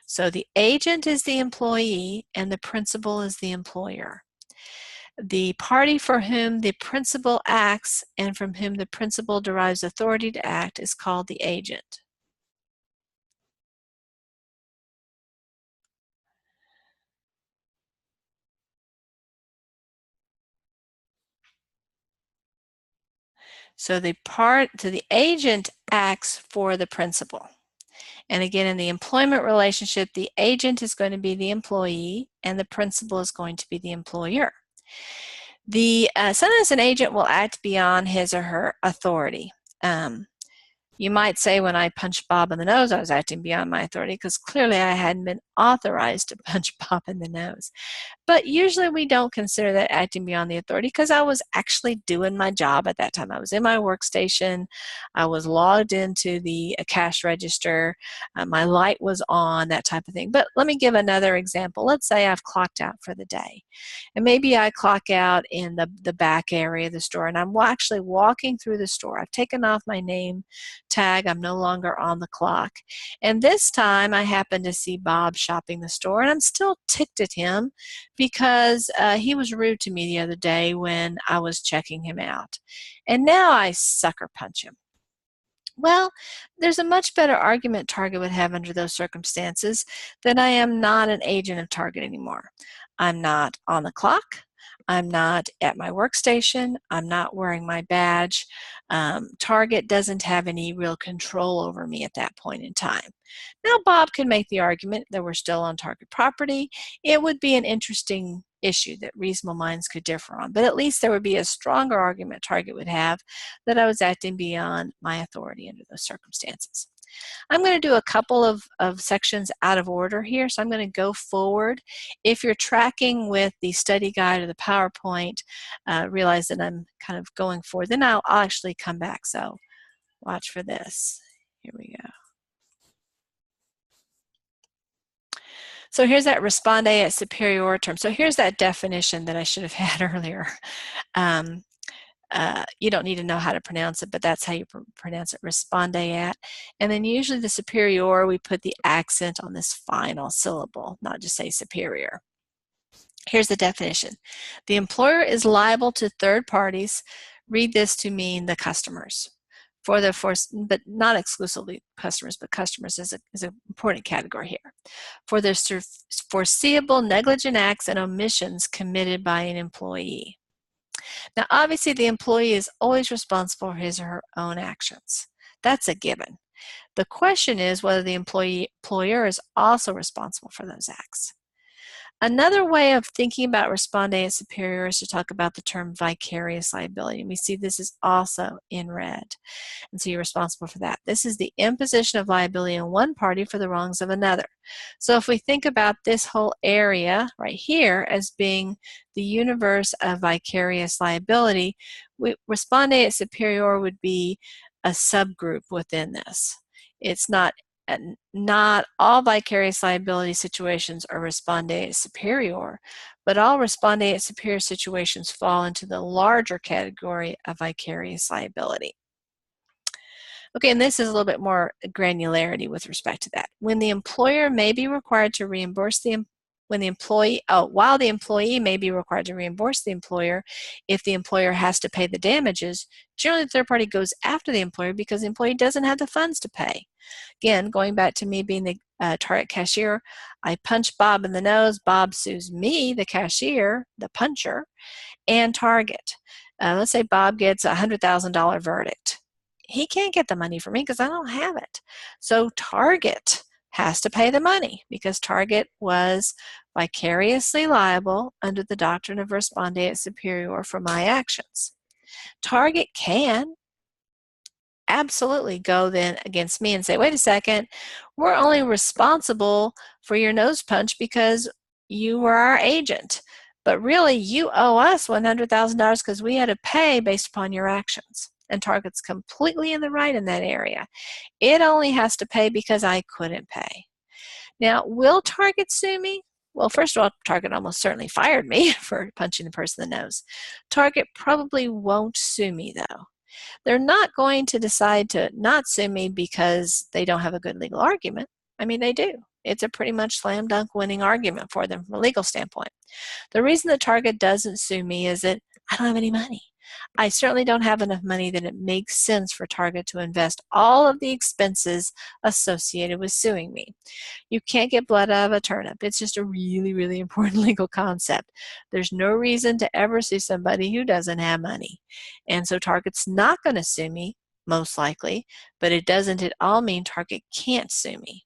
So the agent is the employee and the principal is the employer. The party for whom the principal acts and from whom the principal derives authority to act is called the agent. So the agent acts for the principal. And again, in the employment relationship, the agent is going to be the employee and the principal is going to be the employer. Sometimes an agent will act beyond his or her authority. You might say when I punched Bob in the nose, I was acting beyond my authority because clearly I hadn't been authorized to punch Bob in the nose. But usually we don't consider that acting beyond the authority because I was actually doing my job at that time. I was in my workstation. I was logged into the cash register. My light was on, that type of thing. But let me give another example. Let's say I've clocked out for the day. And maybe I clock out in the back area of the store and I'm actually walking through the store. I've taken off my name tag. I'm no longer on the clock. And this time I happen to see Bob shopping the store and I'm still ticked at him because he was rude to me the other day when I was checking him out. And now I sucker punch him. Well, there's a much better argument Target would have under those circumstances that I am not an agent of Target anymore. I'm not on the clock. I'm not at my workstation. I'm not wearing my badge. Target doesn't have any real control over me at that point in time. Now, Bob could make the argument that we're still on Target property. It would be an interesting issue that reasonable minds could differ on, but at least there would be a stronger argument Target would have that I was acting beyond my authority under those circumstances. I'm going to do a couple of sections out of order here, so I'm going to go forward. If you're tracking with the study guide or the PowerPoint, realize that I'm kind of going forward. Then I'll actually come back, so watch for this. Here we go. So here's that responde et superior term. So here's that definition that I should have had earlier. You don't need to know how to pronounce it, but that's how you pronounce it, responde et. And then usually the superior, we put the accent on this final syllable, not just say superior. Here's the definition. The employer is liable to third parties. Read this to mean the customers. But not exclusively customers, but customers is an important category here. For the foreseeable negligent acts and omissions committed by an employee. Now, obviously, the employee is always responsible for his or her own actions. That's a given. The question is whether the employer is also responsible for those acts. Another way of thinking about responde et superior is to talk about the term vicarious liability. And we see this is also in red. And so you're responsible for that. This is the imposition of liability on one party for the wrongs of another. So if we think about this whole area right here as being the universe of vicarious liability, responde et superior would be a subgroup within this. It's not not all vicarious liability situations are respondeat superior, but all respondeat superior situations fall into the larger category of vicarious liability. Okay, and this is a little bit more granularity with respect to that. When the employer may be required to reimburse while the employee may be required to reimburse the employer if the employer has to pay the damages, generally the third party goes after the employer because the employee doesn't have the funds to pay. Again, going back to me being the Target cashier, I punch Bob in the nose, Bob sues me, the cashier, the puncher, and Target. Let's say Bob gets a $100,000 verdict. He can't get the money from me because I don't have it. So Target has to pay the money because Target was vicariously liable under the doctrine of respondeat superior for my actions. Target can absolutely go then against me and say, wait a second, we're only responsible for your nose punch because you were our agent. But really, you owe us $100,000 because we had to pay based upon your actions. And Target's completely in the right in that area. It only has to pay because I couldn't pay. Now, will Target sue me? Well, first of all, Target almost certainly fired me for punching the person in the nose. Target probably won't sue me, though. They're not going to decide to not sue me because they don't have a good legal argument. I mean, they do. It's a pretty much slam dunk winning argument for them from a legal standpoint. The reason that Target doesn't sue me is that I don't have any money. I certainly don't have enough money that it makes sense for Target to invest all of the expenses associated with suing me. You can't get blood out of a turnip. It's just a really, really important legal concept. There's no reason to ever sue somebody who doesn't have money. And so Target's not going to sue me, most likely, but it doesn't at all mean Target can't sue me.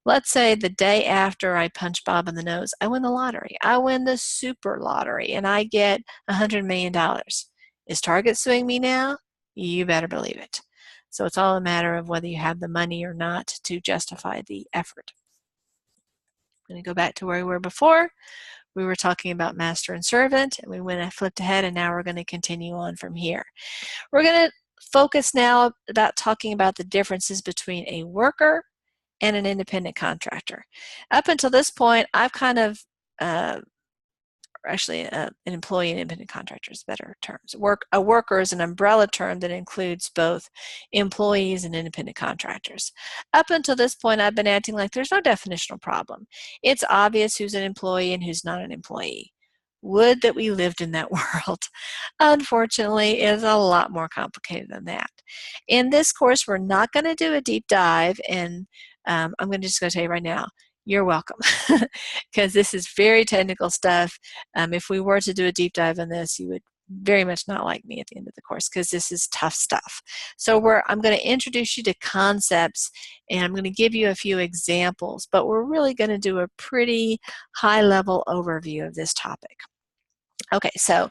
Let's say the day after I punch Bob in the nose, I win the lottery. I win the super lottery and I get $100 million. Is Target suing me now? You better believe it. So it's all a matter of whether you have the money or not to justify the effort. I'm going to go back to where we were before. We were talking about master and servant, and we flipped ahead, and now we're going to continue on from here. We're going to focus now about talking about the differences between a worker and an independent contractor. Up until this point, I've kind of an employee and independent contractor is better terms. A worker is an umbrella term that includes both employees and independent contractors. Up until this point, I've been acting like there's no definitional problem. It's obvious who's an employee and who's not an employee. Would that we lived in that world. Unfortunately, it's a lot more complicated than that. In this course, we're not going to do a deep dive, and I'm going to just go tell you right now, you're welcome, because this is very technical stuff. If we were to do a deep dive on this, you would very much not like me at the end of the course because this is tough stuff. So I'm going to introduce you to concepts and I'm going to give you a few examples, but we're really going to do a pretty high-level overview of this topic. Okay, so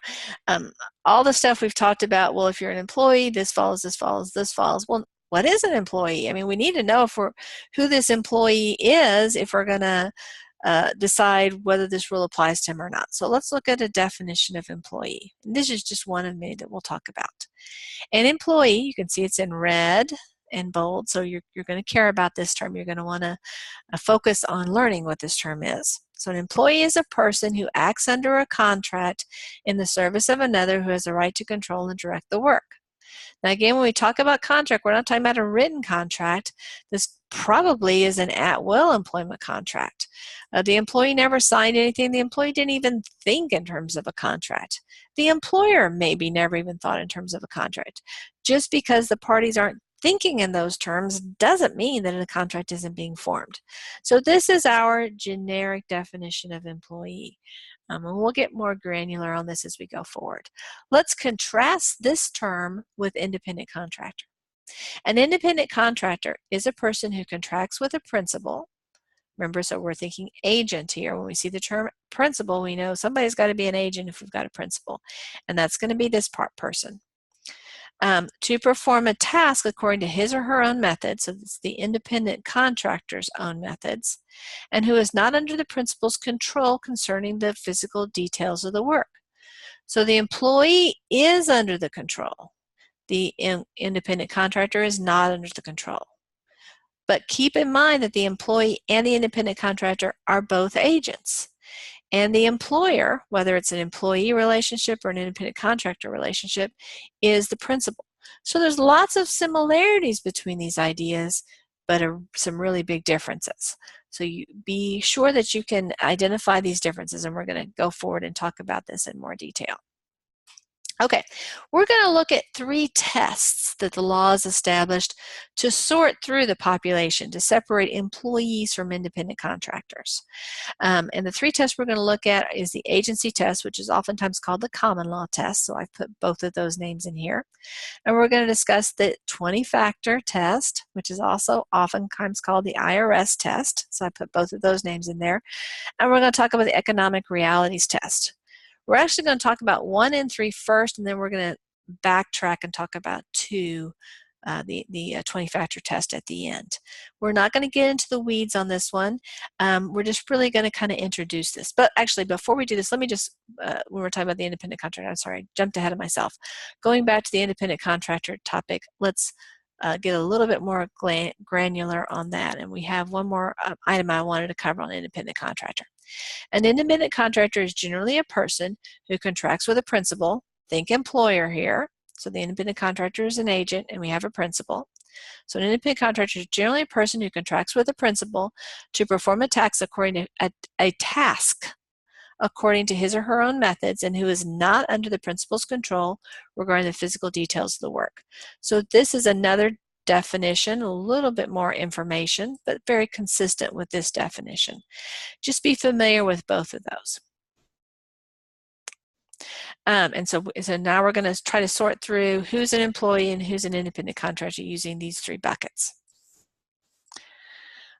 all the stuff we've talked about, well, if you're an employee, this follows, this follows, this follows. Well, what is an employee? I mean, we need to know who this employee is if we're going to decide whether this rule applies to him or not. So let's look at a definition of employee. And this is just one of many that we'll talk about. An employee, you can see it's in red and bold, so you're going to care about this term. You're going to want to focus on learning what this term is. So an employee is a person who acts under a contract in the service of another who has the right to control and direct the work. Now again, when we talk about contract, we're not talking about a written contract. This probably is an at-will employment contract. The employee never signed anything. The employee didn't even think in terms of a contract. The employer maybe never even thought in terms of a contract. Just because the parties aren't thinking in those terms doesn't mean that a contract isn't being formed. So this is our generic definition of employee. And we'll get more granular on this as we go forward. Let's contrast this term with independent contractor. An independent contractor is a person who contracts with a principal. Remember, so we're thinking agent here. When we see the term principal, we know somebody's got to be an agent if we've got a principal. And that's going to be this person. To perform a task according to his or her own methods, so it's the independent contractor's own methods, and who is not under the principal's control concerning the physical details of the work. So the employee is under the control. The independent contractor is not under the control. But keep in mind that the employee and the independent contractor are both agents. And the employer, whether it's an employee relationship or an independent contractor relationship, is the principal. So there's lots of similarities between these ideas, but some really big differences. So you be sure that you can identify these differences, and we're going to go forward and talk about this in more detail. Okay, we're going to look at 3 tests that the law has established to sort through the population, to separate employees from independent contractors. And the 3 tests we're going to look at is the agency test, which is oftentimes called the common law test, so I've put both of those names in here. And we're going to discuss the 20-factor test, which is also oftentimes called the IRS test, so I put both of those names in there. And we're going to talk about the economic realities test. We're actually going to talk about 1 and 3 first, and then we're going to backtrack and talk about 2, the 20-factor test at the end. We're not going to get into the weeds on this one. We're just really going to kind of introduce this. But actually, before we do this, let me just, when we're talking about the independent contractor, I'm sorry, I jumped ahead of myself. Going back to the independent contractor topic, let's get a little bit more granular on that. And we have one more item I wanted to cover on independent contractor. An independent contractor is generally a person who contracts with a principal. Think employer here. So the independent contractor is an agent, and we have a principal. So an independent contractor is generally a person who contracts with a principal to perform a task according to a task according to his or her own methods, and who is not under the principal's control regarding the physical details of the work. So this is another definition, a little bit more information, but very consistent with this definition. Just be familiar with both of those. And so now we're going to try to sort through who's an employee and who's an independent contractor using these 3 buckets.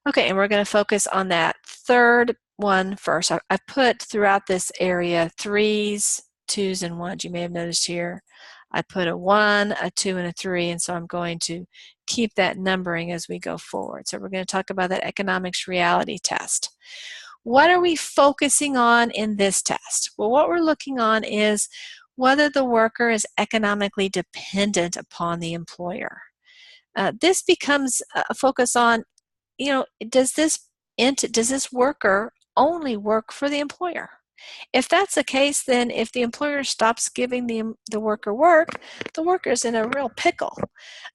Okay, and we're going to focus on that third one first. I've put throughout this area 3s, 2s, and 1s. You may have noticed here I put a 1, a 2, and a 3, and so I'm going to keep that numbering as we go forward. So we're going to talk about that economics reality test. What are we focusing on in this test? Well, what we're looking on is whether the worker is economically dependent upon the employer. This becomes a focus on, you know, does this worker only work for the employer? If that's the case, then if the employer stops giving the worker work, the worker's in a real pickle.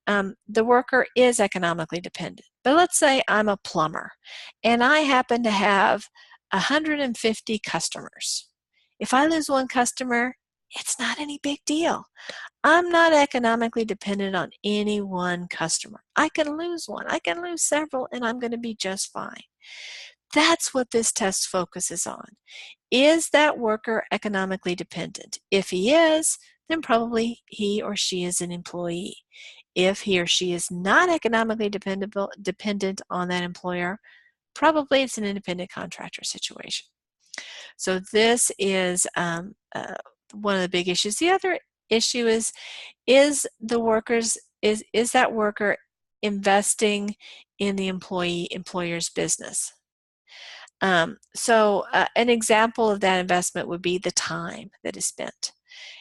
The worker is economically dependent. But let's say I'm a plumber, and I happen to have 150 customers. If I lose 1 customer, it's not any big deal. I'm not economically dependent on any one customer. I can lose 1, I can lose several, and I'm going to be just fine. That's what this test focuses on. Is that worker economically dependent? If he is, then probably he or she is an employee. If he or she is not economically dependent on that employer, probably it's an independent contractor situation. So this is one of the big issues. The other issue is that worker investing in the employer's business? An example of that investment would be the time that is spent.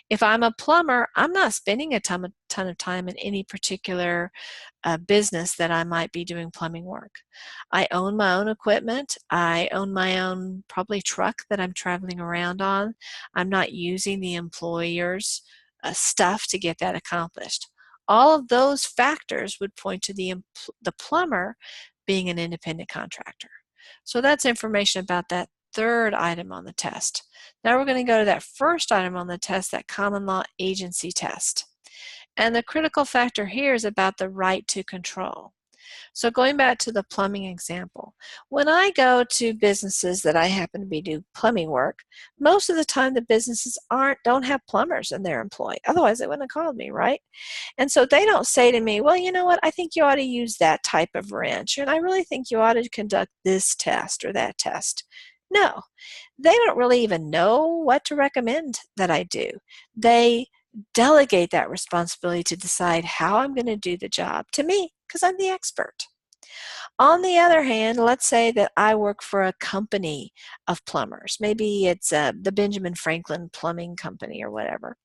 If I'm a plumber, I'm not spending a ton of time in any particular business that I might be doing plumbing work. I own my own equipment. I own my own probably truck that I'm traveling around on. I'm not using the employer's stuff to get that accomplished. All of those factors would point to the plumber being an independent contractor. So that's information about that third item on the test. Now we're going to go to that first item on the test, that common law agency test. And the critical factor here is about the right to control. So going back to the plumbing example, when I go to businesses that I happen to be doing plumbing work, most of the time the businesses don't have plumbers in their employ. Otherwise they wouldn't have called me, right? And so they don't say to me, well, you know what, I think you ought to use that type of wrench, and I really think you ought to conduct this test or that test. No, they don't really even know what to recommend that I do. They delegate that responsibility to decide how I'm going to do the job to me because I'm the expert. On the other hand, let's say that I work for a company of plumbers. Maybe it's the Benjamin Franklin Plumbing Company or whatever.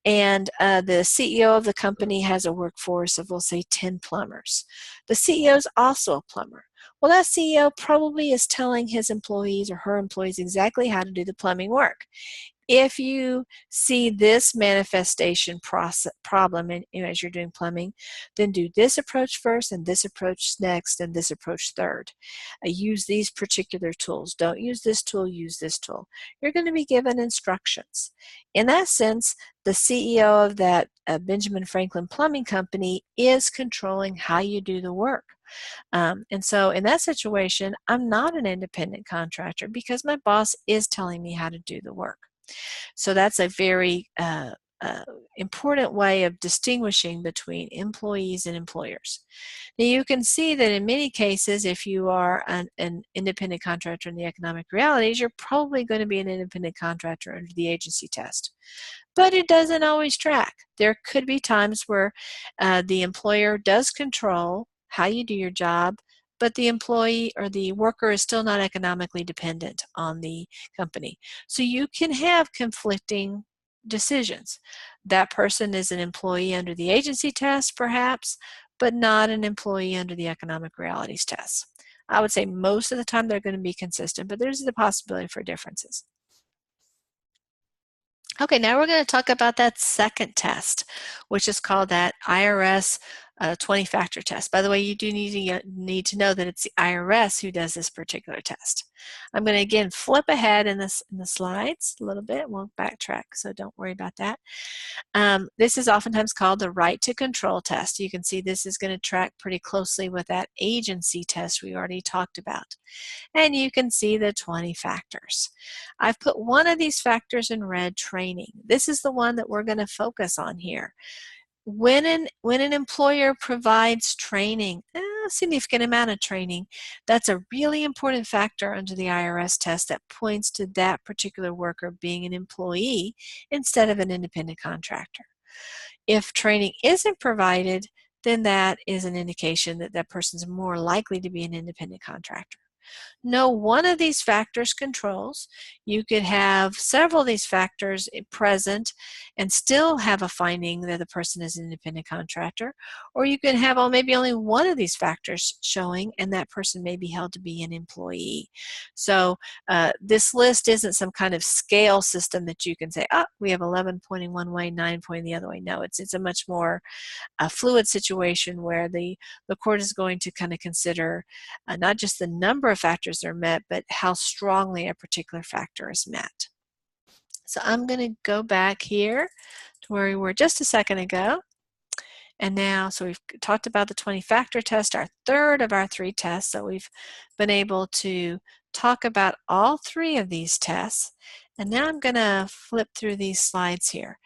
And the CEO of the company has a workforce of, we'll say, 10 plumbers. The CEO is also a plumber. Well, that CEO probably is telling his employees or her employees exactly how to do the plumbing work. If you see this manifestation problem as you're doing plumbing, then do this approach first and this approach next and this approach third. Use these particular tools. Don't use this tool, use this tool. You're going to be given instructions. In that sense, the CEO of that Benjamin Franklin Plumbing Company is controlling how you do the work. And so in that situation, I'm not an independent contractor because my boss is telling me how to do the work. So that's a very important way of distinguishing between employees and employers. Now you can see that in many cases, if you are an independent contractor in the economic realities, you're probably going to be an independent contractor under the agency test. But it doesn't always track. There could be times where the employer does control how you do your job, but the employee or the worker is still not economically dependent on the company. So you can have conflicting decisions. That person is an employee under the agency test, perhaps, but not an employee under the economic realities test. I would say most of the time they're going to be consistent, but there's the possibility for differences. Okay, now we're going to talk about that second test, which is called that IRS 20-factor test. By the way, you do need to know that it's the IRS who does this particular test. I'm going to again flip ahead in the slides a little bit. We'll backtrack, so don't worry about that. This is oftentimes called the right to control test. You can see this is going to track pretty closely with that agency test we already talked about. And you can see the 20 factors. I've put one of these factors in red, training. This is the one that we're going to focus on here. When an employer provides training, a significant amount of training, that's a really important factor under the IRS test that points to that particular worker being an employee instead of an independent contractor. If training isn't provided, then that is an indication that that person's more likely to be an independent contractor. No one of these factors controls. You could have several of these factors present and still have a finding that the person is an independent contractor, or you could have maybe only one of these factors showing and that person may be held to be an employee. So this list isn't some kind of scale system that you can say, oh, we have 11 pointing one way, 9 pointing the other way. No, it's a much more fluid situation where the court is going to kind of consider not just the number of factors that are met, but how strongly a particular factor is met. So I'm going to go back here to where we were just a second ago. And now, so we've talked about the 20-factor test, our third of our 3 tests. So we've been able to talk about all 3 of these tests. And now I'm going to flip through these slides here.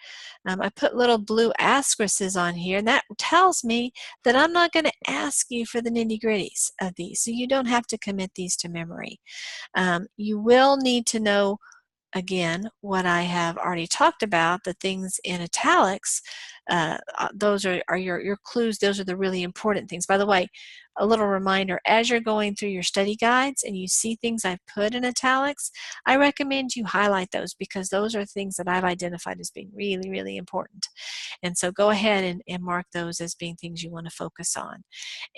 I put little blue asterisks on here, and that tells me that I'm not going to ask you for the nitty-gritties of these, so you don't have to commit these to memory. You will need to know, again, what I have already talked about, the things in italics. Those are your clues. Those are the really important things. By the way, a little reminder, as you're going through your study guides and you see things I've put in italics, I recommend you highlight those because those are things that I've identified as being really, really important. And so go ahead and mark those as being things you want to focus on.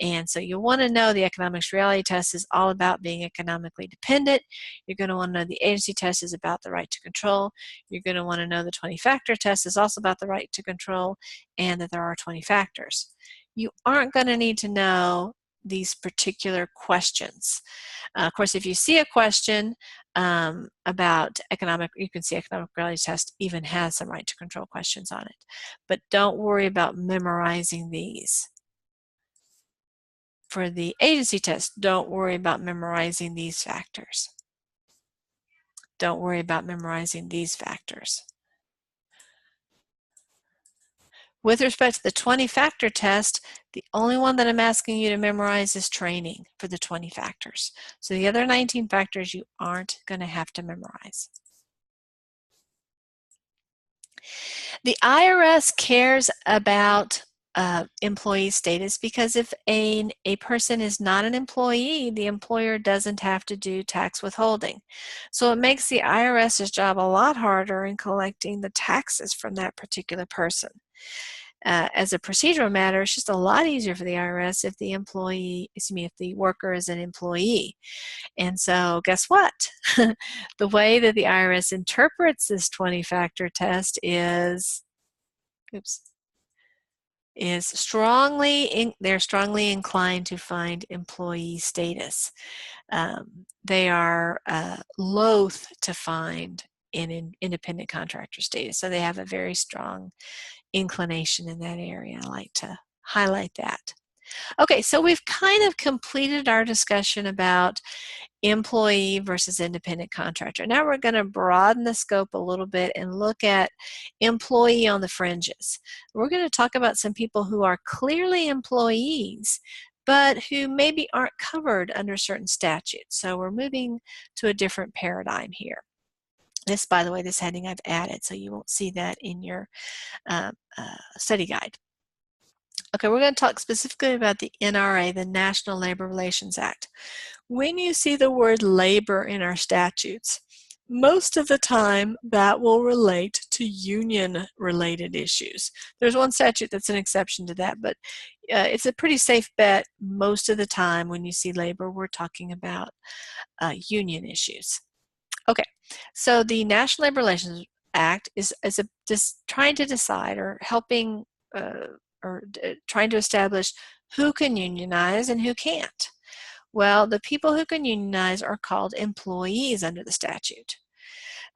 And so you'll want to know the economics reality test is all about being economically dependent. You're going to want to know the agency test is about the right to control. You're going to want to know the 20-factor test is also about the right to control and that there are 20 factors. You aren't going to need to know these particular questions. Of course, if you see a question about economic, you can see economic reality test even has some right to control questions on it. But don't worry about memorizing these. For the agency test, don't worry about memorizing these factors. Don't worry about memorizing these factors. With respect to the 20-factor test, the only one that I'm asking you to memorize is training for the 20 factors. So the other 19 factors you aren't going to have to memorize. The IRS cares about employee status, because if a person is not an employee, the employer doesn't have to do tax withholding. So it makes the IRS's job a lot harder in collecting the taxes from that particular person. As a procedural matter, it's just a lot easier for the IRS if the if the worker is an employee. And so guess what? The way that the IRS interprets this 20-factor test is, they're strongly inclined to find employee status. They are loath to find in independent contractor status. So they have a very strong inclination in that area. I like to highlight that. Okay, so we've kind of completed our discussion about employee versus independent contractor. Now we're going to broaden the scope a little bit and look at employee on the fringes. We're going to talk about some people who are clearly employees, but who maybe aren't covered under certain statutes. So we're moving to a different paradigm here. This, by the way, this heading I've added, so you won't see that in your study guide. Okay, we're going to talk specifically about the NRA, the National Labor Relations Act. When you see the word labor in our statutes, most of the time that will relate to union-related issues. There's one statute that's an exception to that, but it's a pretty safe bet most of the time when you see labor, we're talking about union issues. Okay, so the National Labor Relations Act is just trying to decide or helping trying to establish who can unionize and who can't. Well, the people who can unionize are called employees under the statute.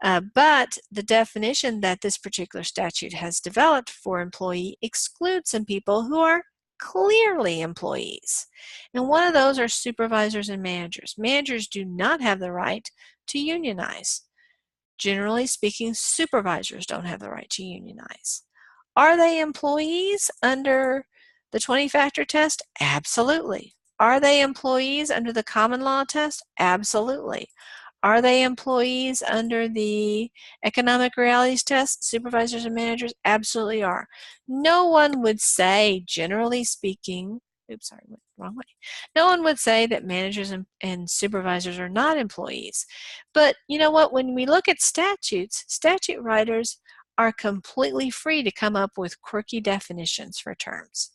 But the definition that this particular statute has developed for employee excludes some people who are clearly employees. And one of those are supervisors and managers. Managers do not have the right to unionize. Generally speaking, supervisors don't have the right to unionize. Are they employees under the 20-factor test? Absolutely. Are they employees under the common law test? Absolutely. Are they employees under the economic realities test? Supervisors and managers absolutely are. No one would say, generally speaking, oops, sorry, went the wrong way. No one would say that managers and supervisors are not employees. But you know what? When we look at statutes, statute writers are completely free to come up with quirky definitions for terms.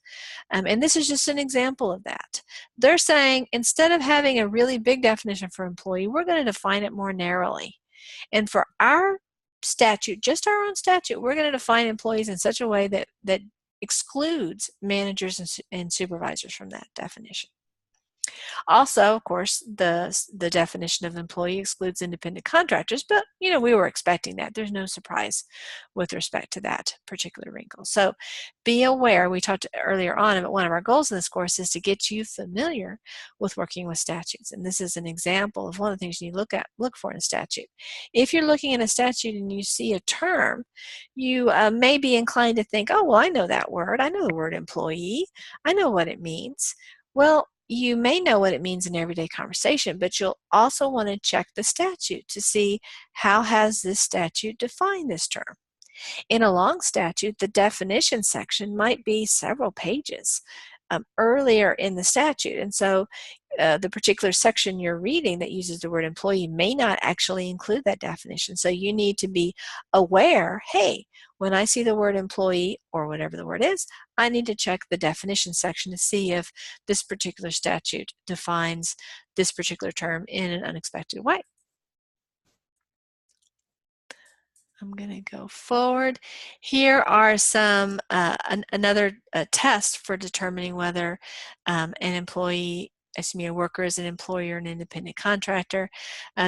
And this is just an example of that. They're saying instead of having a really big definition for employee, we're going to define it more narrowly. And for our statute, just our own statute, we're going to define employees in such a way that excludes managers and supervisors from that definition. Also, of course, the definition of employee excludes independent contractors, but you know, we were expecting that. There's no surprise with respect to that particular wrinkle. So be aware, we talked earlier on about one of our goals in this course is to get you familiar with working with statutes. And this is an example of one of the things you look for in a statute. If you're looking at a statute and you see a term, you may be inclined to think, oh, well, I know that word. I know the word employee. I know what it means. Well, you may know what it means in everyday conversation, but you'll also want to check the statute to see how has this statute defined this term. In a long statute, the definition section might be several pages earlier in the statute. And so the particular section you're reading that uses the word employee may not actually include that definition. So you need to be aware, hey, when I see the word employee or whatever the word is, I need to check the definition section to see if this particular statute defines this particular term in an unexpected way. I'm going to go forward. Here are some another test for determining whether an employee, a worker is an employee or an independent contractor.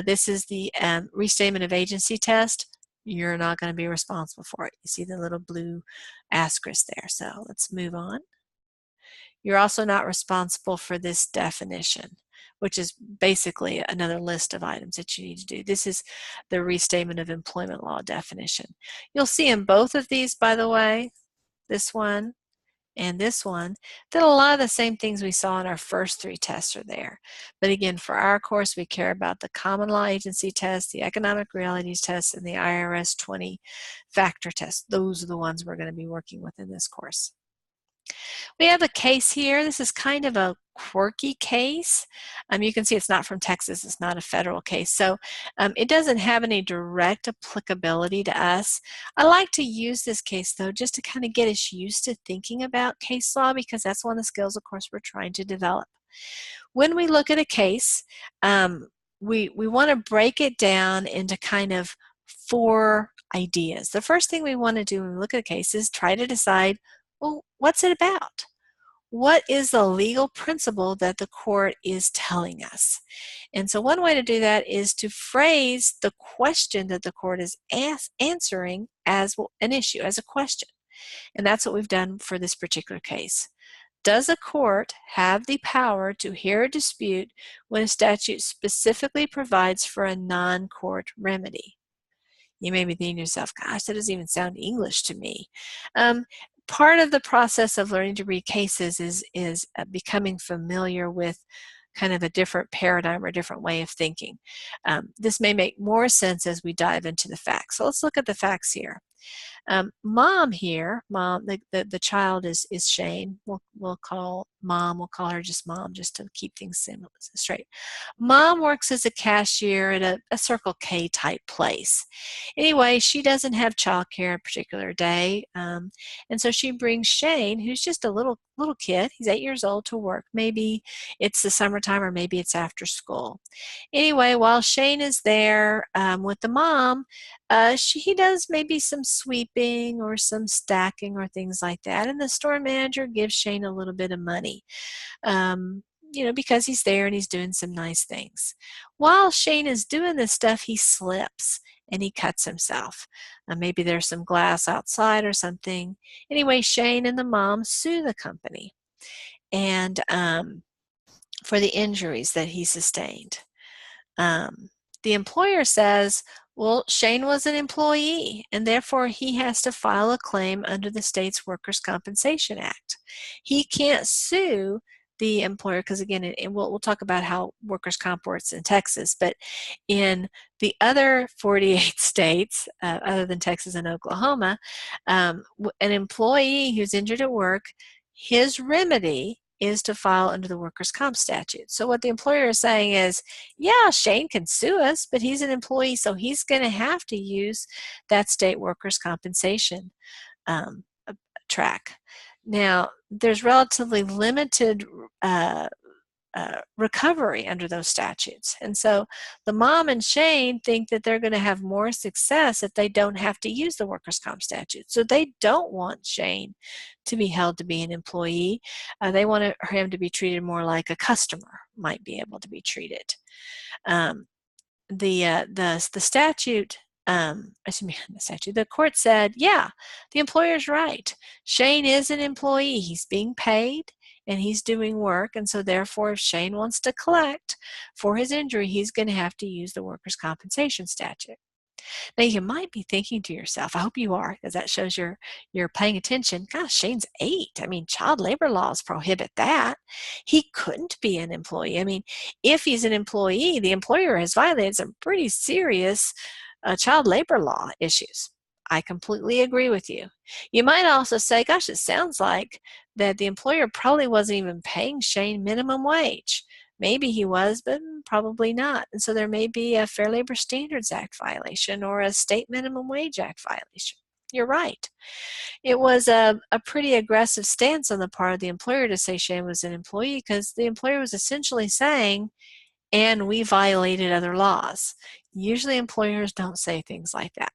This is the restatement of agency test. You're not going to be responsible for it. You see the little blue asterisk there. So let's move on. You're also not responsible for this definition, which is basically another list of items that you need to do. This is the restatement of employment law definition. You'll see in both of these, by the way, this one and this one, that a lot of the same things we saw in our first three tests are there. But again, for our course, we care about the common law agency test, the economic realities test, and the IRS 20-factor test. Those are the ones we're going to be working with in this course. We have a case here. This is kind of a quirky case. You can see it's not from Texas. It's not a federal case. So it doesn't have any direct applicability to us. I like to use this case, though, just to kind of get us used to thinking about case law, because that's one of the skills, of course, we're trying to develop. When we look at a case, we want to break it down into kind of 4 ideas. The first thing we want to do when we look at a case is try to decide, well, what's it about? What is the legal principle that the court is telling us? And so one way to do that is to phrase the question that the court is answering as an issue, as a question. And that's what we've done for this particular case. Does a court have the power to hear a dispute when a statute specifically provides for a non-court remedy? You may be thinking to yourself, gosh, that doesn't even sound English to me. Part of the process of learning to read cases is becoming familiar with kind of a different paradigm or a different way of thinking. This may make more sense as we dive into the facts. So let's look at the facts here. Mom here, the child is Shane. We'll call her just Mom, just to keep things straight. Mom works as a cashier at a Circle K type place. Anyway, she doesn't have childcare a particular day, and so she brings Shane, who's just a little kid. He's 8 years old, to work. Maybe it's the summertime, or maybe it's after school. Anyway, while Shane is there with the mom, he does maybe some sweeping or some stacking or things like that, and the store manager gives Shane a little bit of money, because he's there and he's doing some nice things. While Shane is doing this stuff, he slips and he cuts himself. Maybe there's some glass outside or something. Anyway, Shane and the mom sue the company and for the injuries that he sustained. The employer says, well, Shane was an employee, and therefore he has to file a claim under the state's Workers' Compensation Act. He can't sue the employer because, again, and we'll talk about how workers' comp works in Texas, but in the other 48 states, other than Texas and Oklahoma, an employee who's injured at work, his remedy is to file under the workers' comp statute. So what the employer is saying is, yeah, Shane can sue us, but he's an employee, so he's going to have to use that state workers' compensation track. Now, there's relatively limited recovery under those statutes. And so the mom and Shane think that they're going to have more success if they don't have to use the workers' comp statute. So they don't want Shane to be held to be an employee. They want him to be treated more like a customer might be able to be treated. The statute, the court said, yeah, the employer's right. Shane is an employee. He's being paid and he's doing work, and so therefore if Shane wants to collect for his injury, he's going to have to use the workers' compensation statute. Now you might be thinking to yourself, I hope you are, because that shows you're paying attention. Gosh, Shane's 8. I mean, child labor laws prohibit that. He couldn't be an employee. I mean, if he's an employee, the employer has violated some pretty serious child labor law issues. I completely agree with you. You might also say, gosh, it sounds like that the employer probably wasn't even paying Shane minimum wage. Maybe he was, but probably not. And so there may be a Fair Labor Standards Act violation or a State Minimum Wage Act violation. You're right. It was a pretty aggressive stance on the part of the employer to say Shane was an employee, because the employer was essentially saying, and we violated other laws. Usually employers don't say things like that.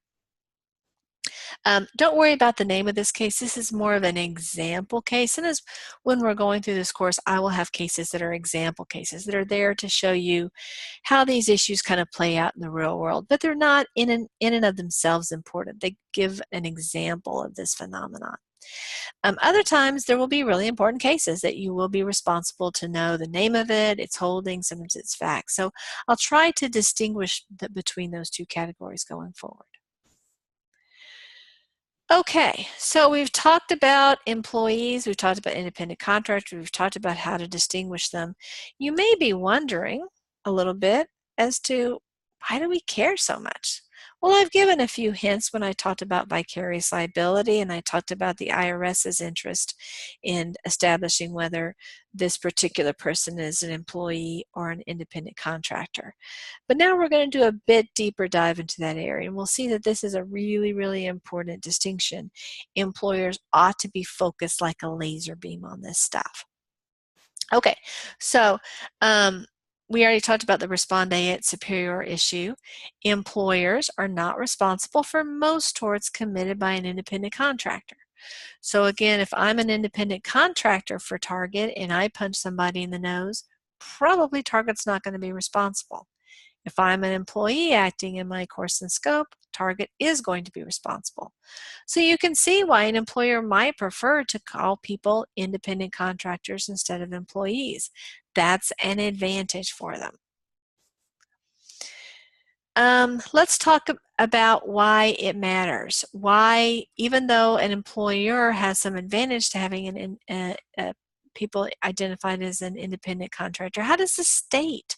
Don't worry about the name of this case. This is more of an example case. And when we're going through this course, I will have cases that are example cases that are there to show you how these issues kind of play out in the real world. But they're not in and of themselves important. They give an example of this phenomenon. Other times there will be really important cases that you will be responsible to know the name of it, its holding, sometimes its facts. So I'll try to distinguish between those two categories going forward. Okay, so we've talked about employees, we've talked about independent contractors, we've talked about how to distinguish them. You may be wondering a little bit as to, why do we care so much? Well, I've given a few hints when I talked about vicarious liability, and I talked about the IRS's interest in establishing whether this particular person is an employee or an independent contractor. But now we're going to do a bit deeper dive into that area, and we'll see that this is a really, really important distinction. Employers ought to be focused like a laser beam on this stuff. Okay, so we already talked about the respondeat superior issue. Employers are not responsible for most torts committed by an independent contractor. So again, if I'm an independent contractor for Target and I punch somebody in the nose, probably Target's not going to be responsible. If I'm an employee acting in my course and scope, Target is going to be responsible. So you can see why an employer might prefer to call people independent contractors instead of employees. That's an advantage for them. Let's talk about why it matters. Why, even though an employer has some advantage to having people identified as an independent contractor, how does the state,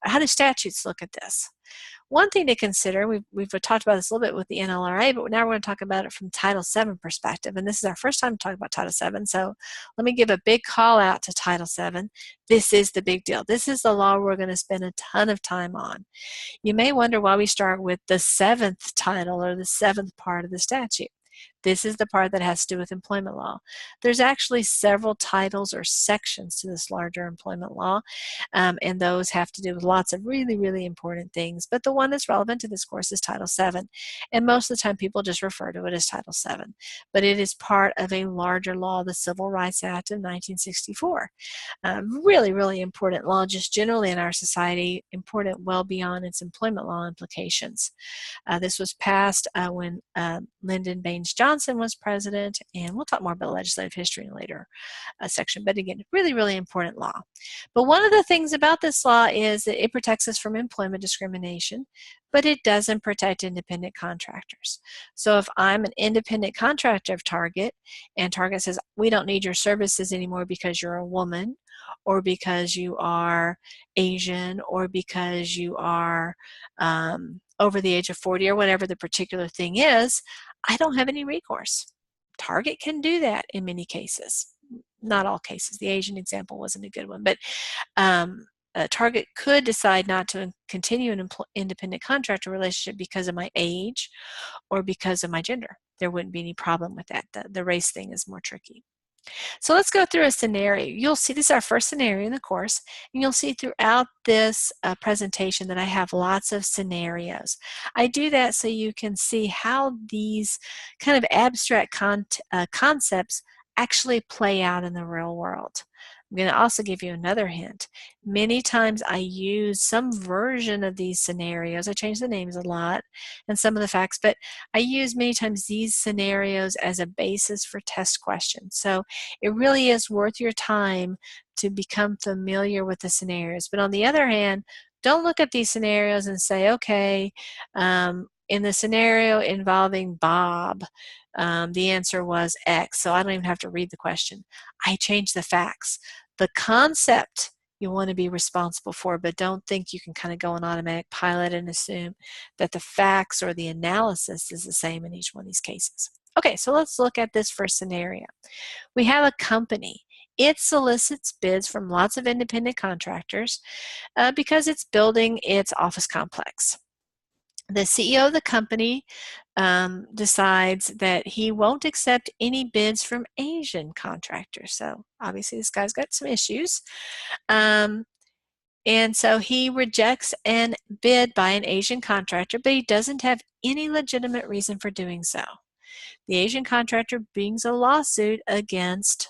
how do statutes look at this? One thing to consider, we've talked about this a little bit with the NLRA, but now we're going to talk about it from Title VII perspective, and this is our first time talking about Title VII, so let me give a big call out to Title VII. This is the big deal. This is the law we're going to spend a ton of time on. You may wonder why we start with the 7th title or the 7th part of the statute. This is the part that has to do with employment law. There's actually several titles or sections to this larger employment law, and those have to do with lots of really, really important things. But the one that's relevant to this course is Title VII, and most of the time people just refer to it as Title VII. But it is part of a larger law, the Civil Rights Act of 1964. Really, really important law, just generally in our society, important well beyond its employment law implications. This was passed when Lyndon Baines Johnson was president, and we'll talk more about legislative history in a later section. But again, really, really important law. But one of the things about this law is that it protects us from employment discrimination, but it doesn't protect independent contractors. So if I'm an independent contractor of Target, and Target says, we don't need your services anymore because you're a woman, or because you are Asian, or because you are over the age of 40, or whatever the particular thing is, I don't have any recourse. Target can do that in many cases. Not all cases. The Asian example wasn't a good one, but Target could decide not to continue an independent contractor relationship because of my age or because of my gender. There wouldn't be any problem with that. The race thing is more tricky. So let's go through a scenario. You'll see this is our first scenario in the course, and you'll see throughout this presentation that I have lots of scenarios. I do that so you can see how these kind of abstract concepts actually play out in the real world. I'm going to also give you another hint. Many times I use some version of these scenarios. I change the names a lot and some of the facts, but I use many times these scenarios as a basis for test questions. So it really is worth your time to become familiar with the scenarios. But on the other hand, don't look at these scenarios and say, okay, in the scenario involving Bob, the answer was X, so I don't even have to read the question. I change the facts. The concept you want to be responsible for, but don't think you can kind of go on automatic pilot and assume that the facts or the analysis is the same in each one of these cases. Okay, so let's look at this first scenario. We have a company. It solicits bids from lots of independent contractors because it's building its office complex. The CEO of the company decides that he won't accept any bids from Asian contractors. So obviously this guy's got some issues. And so he rejects an bid by an Asian contractor, but he doesn't have any legitimate reason for doing so. The Asian contractor brings a lawsuit against,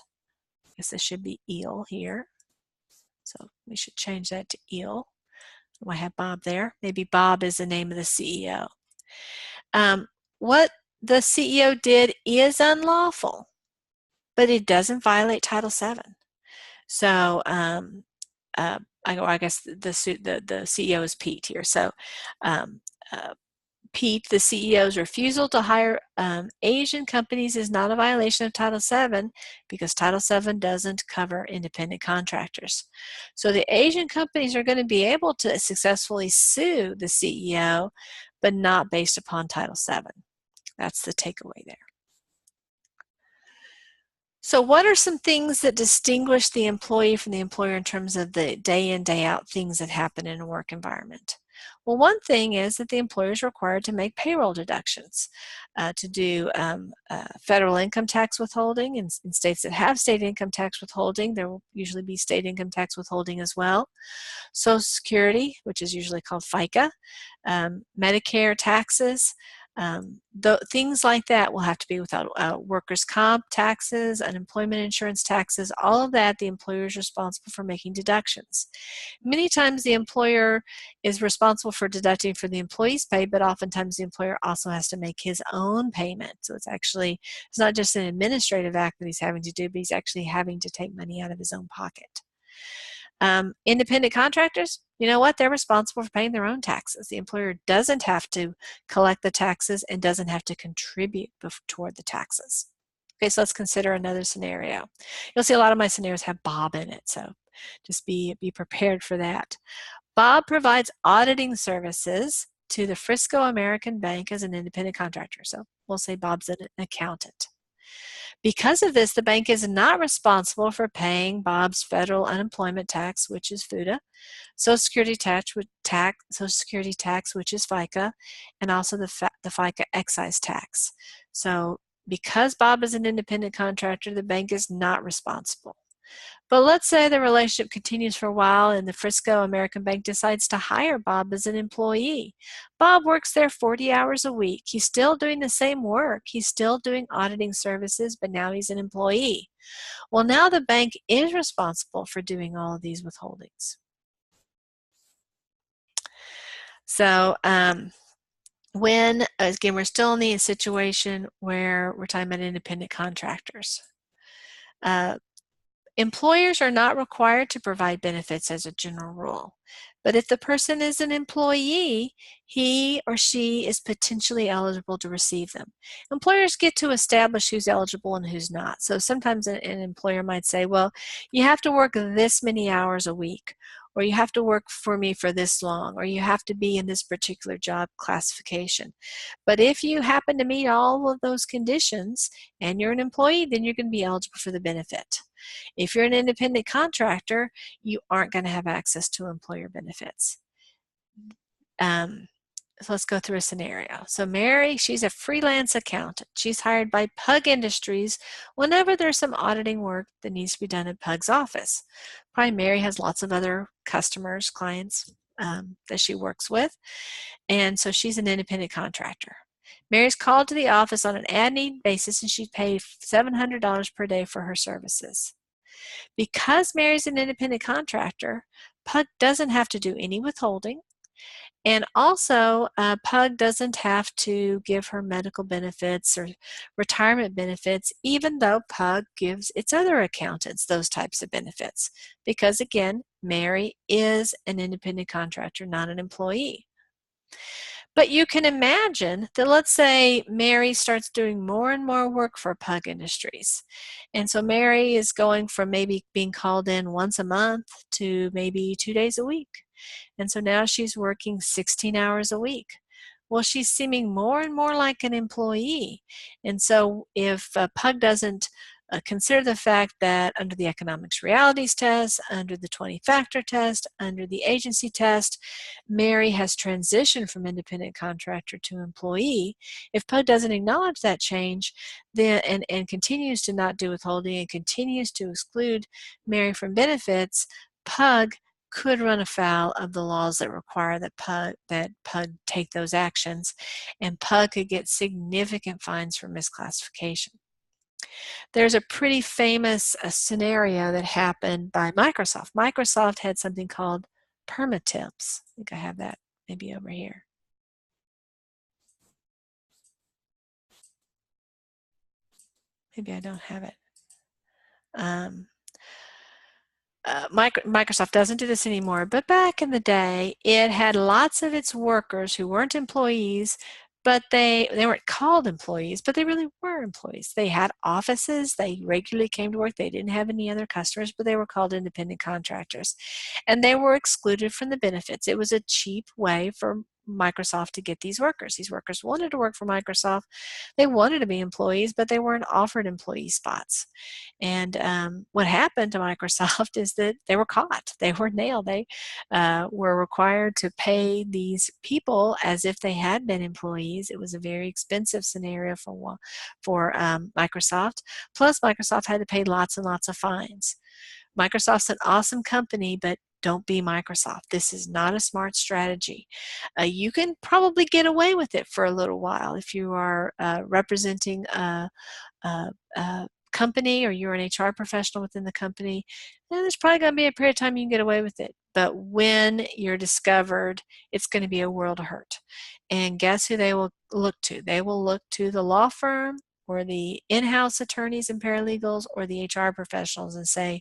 I guess this should be Eel here. So we should change that to Eel. I have Bob there. Maybe Bob is the name of the CEO. What the CEO did is unlawful, but it doesn't violate Title VII. So I guess the CEO is Pete here. So Pete, the CEO's refusal to hire Asian companies is not a violation of Title VII because Title VII doesn't cover independent contractors. So the Asian companies are going to be able to successfully sue the CEO, but not based upon Title VII. That's the takeaway there. So what are some things that distinguish the employee from the employer in terms of the day in, day out things that happen in a work environment? Well, one thing is that the employer is required to make payroll deductions, to do federal income tax withholding. In states that have state income tax withholding, there will usually be state income tax withholding as well. Social Security, which is usually called FICA, Medicare taxes, things like that will have to be without workers' comp taxes, unemployment insurance taxes, all of that the employer is responsible for making deductions. Many times the employer is responsible for deducting for the employee's pay, but oftentimes the employer also has to make his own payment. So it's not just an administrative act that he's having to do, but he's actually having to take money out of his own pocket. Independent contractors, you know what? They're responsible for paying their own taxes. The employer doesn't have to collect the taxes and doesn't have to contribute toward the taxes. Okay, so let's consider another scenario. You'll see a lot of my scenarios have Bob in it, so just be prepared for that. Bob provides auditing services to the Frisco American Bank as an independent contractor. So we'll say Bob's an accountant. Because of this, the bank is not responsible for paying Bob's federal unemployment tax, which is FUTA, Social Security tax, which is FICA, and also the FICA excise tax. So because Bob is an independent contractor, the bank is not responsible. But let's say the relationship continues for a while and the Frisco American Bank decides to hire Bob as an employee. Bob works there 40 hours a week. He's still doing the same work. He's still doing auditing services, but now he's an employee. Well, now the bank is responsible for doing all of these withholdings. So again, we're still in the situation where we're talking about independent contractors. Employers are not required to provide benefits as a general rule, but if the person is an employee, he or she is potentially eligible to receive them. Employers get to establish who's eligible and who's not. So sometimes an employer might say, well, you have to work this many hours a week, or you have to work for me for this long, or you have to be in this particular job classification. But if you happen to meet all of those conditions and you're an employee, then you're going to be eligible for the benefit. If you're an independent contractor, you aren't going to have access to employer benefits. So let's go through a scenario. So Mary, she's a freelance accountant. She's hired by Pug Industries whenever there's some auditing work that needs to be done at Pug's office. Probably Mary has lots of other customers, clients that she works with, and so she's an independent contractor. Mary's called to the office on an ad-need basis and she's paid $700 per day for her services. Because Mary's an independent contractor, Pug doesn't have to do any withholding, and also Pug doesn't have to give her medical benefits or retirement benefits, even though Pug gives its other accountants those types of benefits, because again, Mary is an independent contractor, not an employee. But you can imagine that, let's say Mary starts doing more and more work for Pug Industries. And so Mary is going from maybe being called in once a month to maybe 2 days a week. And so now she's working 16 hours a week. Well, she's seeming more and more like an employee. And so if Pug doesn't consider the fact that under the economics realities test, under the 20-factor test, under the agency test, Mary has transitioned from independent contractor to employee. If Pug doesn't acknowledge that change then and continues to not do withholding and continues to exclude Mary from benefits, Pug could run afoul of the laws that require that Pug take those actions, and Pug could get significant fines for misclassification. There's a pretty famous scenario that happened by Microsoft. Microsoft had something called permatemps. I think I have that maybe over here. Maybe I don't have it. Microsoft doesn't do this anymore, but back in the day, it had lots of its workers who weren't employees, but they weren't called employees, but they really were employees. They had offices, they regularly came to work, they didn't have any other customers, but they were called independent contractors. And they were excluded from the benefits. It was a cheap way for Microsoft to get these workers. These workers wanted to work for Microsoft. They wanted to be employees, but they weren't offered employee spots. And what happened to Microsoft is that they were caught. They were nailed. They were required to pay these people as if they had been employees. It was a very expensive scenario for Microsoft. Plus, Microsoft had to pay lots and lots of fines. Microsoft's an awesome company, but don't be Microsoft. This is not a smart strategy. You can probably get away with it for a little while if you are representing a company or you're an HR professional within the company. Then there's probably going to be a period of time you can get away with it. But when you're discovered, it's going to be a world of hurt. And guess who they will look to? They will look to the law firm or the in-house attorneys and paralegals or the HR professionals and say,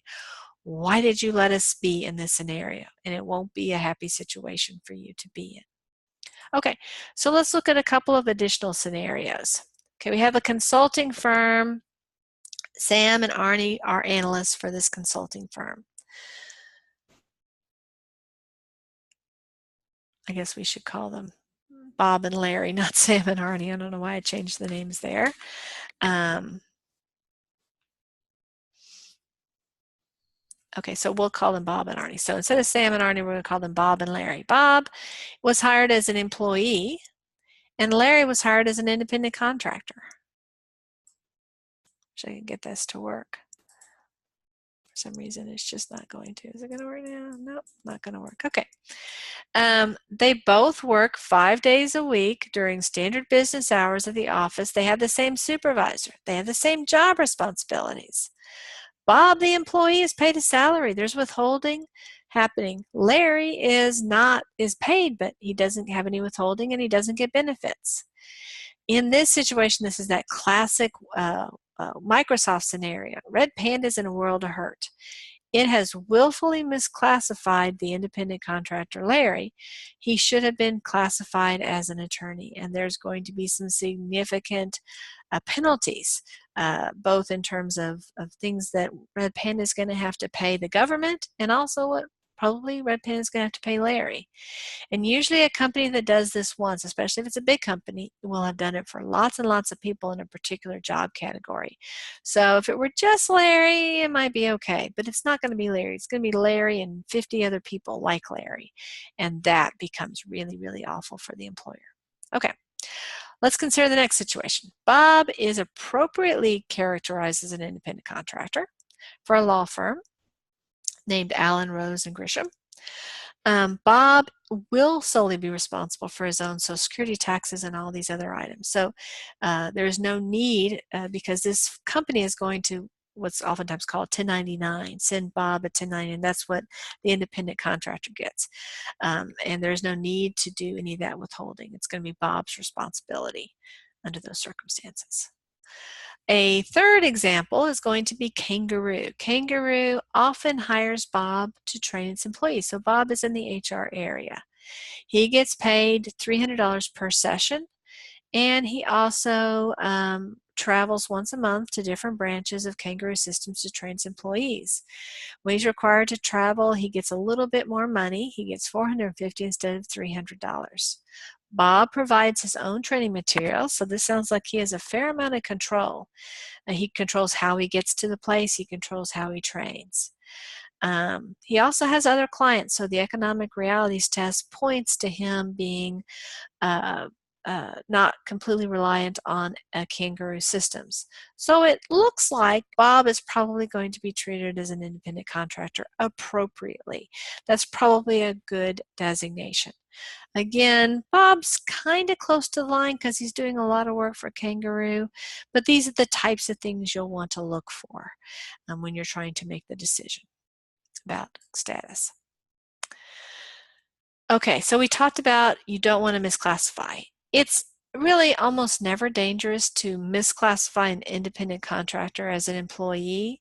why did you let us be in this scenario? And it won't be a happy situation for you to be in. Okay, so let's look at a couple of additional scenarios. Okay, we have a consulting firm. Sam and Arnie are analysts for this consulting firm. I guess we should call them Bob and Larry, not Sam and Arnie. I don't know why I changed the names there. Okay, so we'll call them Bob and Arnie. So instead of Sam and Arnie, we're going to call them Bob and Larry. Bob was hired as an employee, and Larry was hired as an independent contractor. Wish I could get this to work. For some reason, it's just not going to. Is it going to work now? Nope, not going to work. Okay. They both work 5 days a week during standard business hours at the office. They have the same supervisor. They have the same job responsibilities. Bob, the employee, is paid a salary. There's withholding happening. Larry is paid, but he doesn't have any withholding and he doesn't get benefits. In this situation, this is that classic Microsoft scenario. Red Panda's in a world of hurt. It has willfully misclassified the independent contractor, Larry. He should have been classified as an attorney, and there's going to be some significant penalties, both in terms of things that Red Panda is going to have to pay the government, and also what probably Red Panda is going to have to pay Larry. And usually a company that does this once, especially if it's a big company, will have done it for lots and lots of people in a particular job category. So if it were just Larry, it might be okay, but it's not going to be Larry. It's going to be Larry and 50 other people like Larry, and that becomes really, really awful for the employer. Okay. Let's consider the next situation. Bob is appropriately characterized as an independent contractor for a law firm named Allen, Rose, and Grisham. Bob will solely be responsible for his own Social Security taxes and all these other items. So there is no need, because this company is going to what's oftentimes called 1099, send Bob a 1099. That's what the independent contractor gets. And there's no need to do any of that withholding. It's going to be Bob's responsibility under those circumstances. A third example is going to be Kangaroo. Kangaroo often hires Bob to train its employees. So Bob is in the HR area. He gets paid $300 per session, and he also travels once a month to different branches of Kangaroo Systems to train its employees. When he's required to travel, he gets a little bit more money. He gets $450 instead of $300. Bob provides his own training materials, so this sounds like he has a fair amount of control. He controls how he gets to the place. He controls how he trains. He also has other clients, so the economic realities test points to him being not completely reliant on Kangaroo Systems. So it looks like Bob is probably going to be treated as an independent contractor appropriately. That's probably a good designation. Again, Bob's kind of close to the line because he's doing a lot of work for Kangaroo, but these are the types of things you'll want to look for when you're trying to make the decision about status. Okay, so we talked about you don't want to misclassify. It's really almost never dangerous to misclassify an independent contractor as an employee.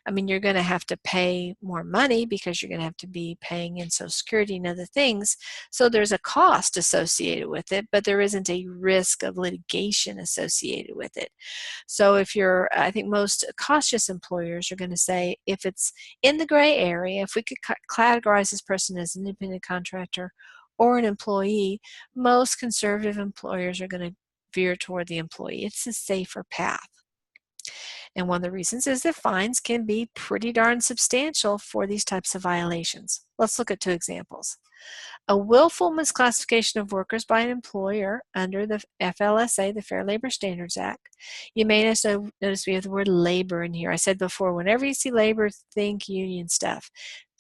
I mean, you're going to have to pay more money because you're going to have to be paying in Social Security and other things. So there's a cost associated with it, but there isn't a risk of litigation associated with it. So if I think most cautious employers are going to say, if it's in the gray area, if we could categorize this person as an independent contractor or an employee, most conservative employers are going to veer toward the employee. It's a safer path. And one of the reasons is that fines can be pretty darn substantial for these types of violations. Let's look at 2 examples. A willful misclassification of workers by an employer under the FLSA, the Fair Labor Standards Act. You may notice we have the word labor in here. I said before, whenever you see labor, think union stuff.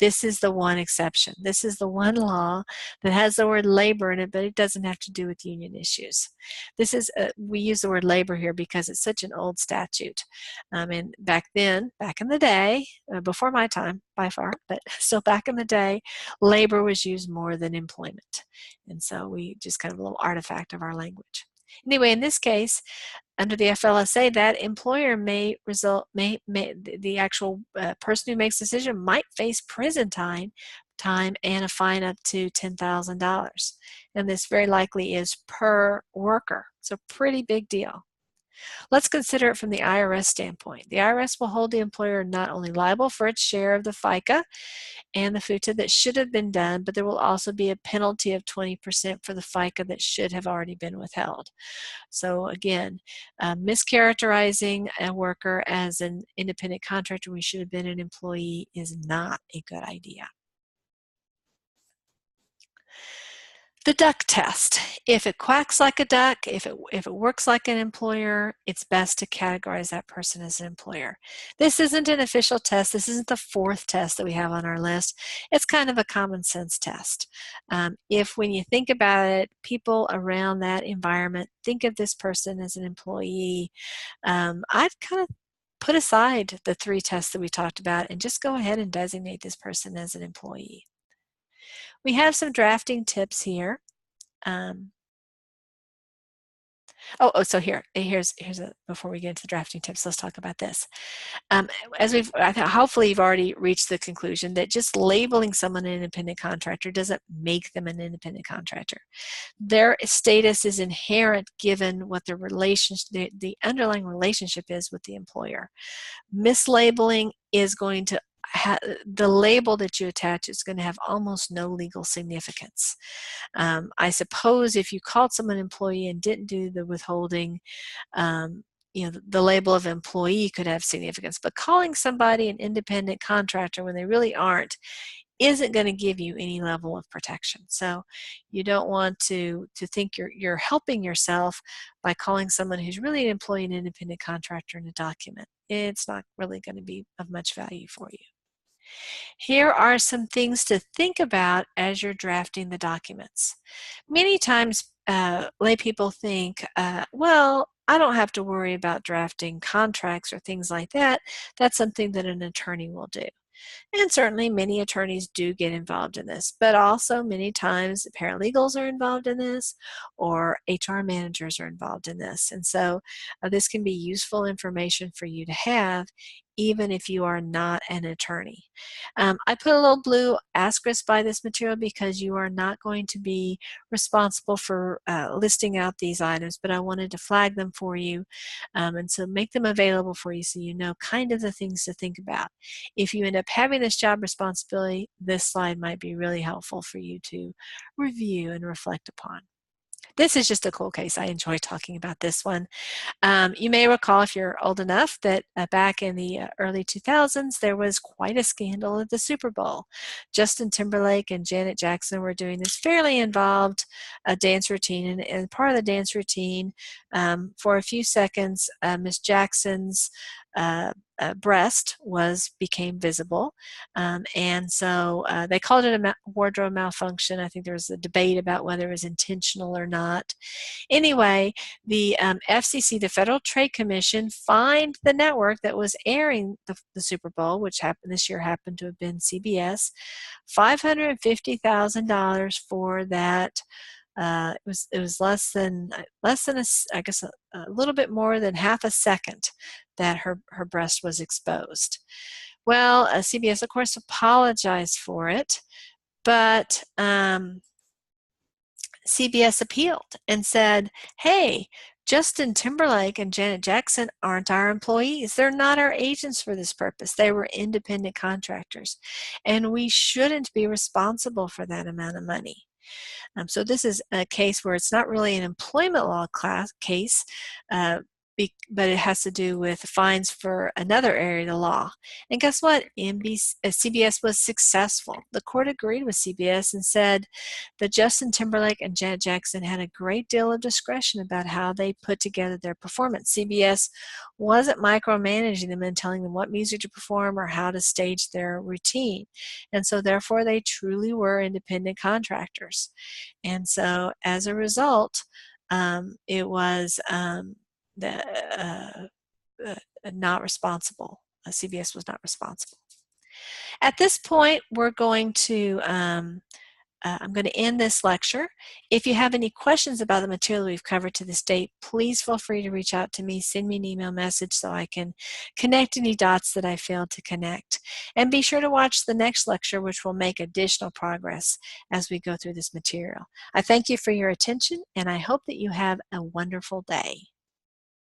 This is the one exception. This is the one law that has the word labor in it, but it doesn't have to do with union issues. This is, we use the word labor here because it's such an old statute. And back then, back in the day, before my time by far, but still back in the day, labor was used more than employment. And so we just kind of a little artifact of our language. Anyway, in this case, under the FLSA, that employer the actual person who makes the decision might face prison time and a fine up to $10,000. And this very likely is per worker. So pretty big deal. Let's consider it from the IRS standpoint. The IRS will hold the employer not only liable for its share of the FICA and the FUTA that should have been done, but there will also be a penalty of 20% for the FICA that should have already been withheld. So again, mischaracterizing a worker as an independent contractor when he should have been an employee is not a good idea. The duck test. If it quacks like a duck, if it works like an employer, it's best to categorize that person as an employer. This isn't an official test. This isn't the 4th test that we have on our list. It's kind of a common sense test. If when you think about it, people around that environment think of this person as an employee, I've kind of put aside the 3 tests that we talked about and just go ahead and designate this person as an employee. We have some drafting tips here. So here's before we get into the drafting tips, let's talk about this. Hopefully you've already reached the conclusion that just labeling someone an independent contractor doesn't make them an independent contractor. Their status is inherent given what the underlying relationship is with the employer. Mislabeling is going to the label that you attach is going to have almost no legal significance. I suppose if you called someone an employee and didn't do the withholding, the label of employee could have significance. But calling somebody an independent contractor when they really aren't isn't going to give you any level of protection. So you don't want to think you're helping yourself by calling someone who's really an employee an independent contractor in a document. It's not really going to be of much value for you. Here are some things to think about as you're drafting the documents. Many times lay people think, well, I don't have to worry about drafting contracts or things like that. That's something that an attorney will do. And certainly many attorneys do get involved in this, but also many times paralegals are involved in this or HR managers are involved in this. And so this can be useful information for you to have even if you are not an attorney. I put a little blue asterisk by this material because you are not going to be responsible for listing out these items, but I wanted to flag them for you and so make them available for you so you know kind of the things to think about. If you end up having this job responsibility, this slide might be really helpful for you to review and reflect upon. This is just a cool case. I enjoy talking about this one. You may recall, if you're old enough, that back in the early 2000s, there was quite a scandal at the Super Bowl. Justin Timberlake and Janet Jackson were doing this fairly involved dance routine, and part of the dance routine, for a few seconds, Miss Jackson's breast became visible, and so they called it a wardrobe malfunction. I think there was a debate about whether it was intentional or not. Anyway, the FCC, the Federal Trade Commission, fined the network that was airing the Super Bowl, which happened to have been CBS, $550,000 for that. It was less than a little bit more than half a second that her breast was exposed. Well, CBS of course apologized for it, but CBS appealed and said, hey, Justin Timberlake and Janet Jackson aren't our employees. They're not our agents for this purpose. They were independent contractors, and we shouldn't be responsible for that amount of money. So this is a case where it's not really an employment law case, but it has to do with fines for another area of the law. And guess what? CBS was successful. The court agreed with CBS and said that Justin Timberlake and Janet Jackson had a great deal of discretion about how they put together their performance. CBS wasn't micromanaging them and telling them what music to perform or how to stage their routine. And so therefore they truly were independent contractors. And so as a result, it was not responsible. CBS was not responsible. At this point, we're going to I'm going to end this lecture. If you have any questions about the material we've covered to this date, please feel free to reach out to me, send me an email message so I can connect any dots that I failed to connect. And be sure to watch the next lecture, which will make additional progress as we go through this material. I thank you for your attention, and I hope that you have a wonderful day.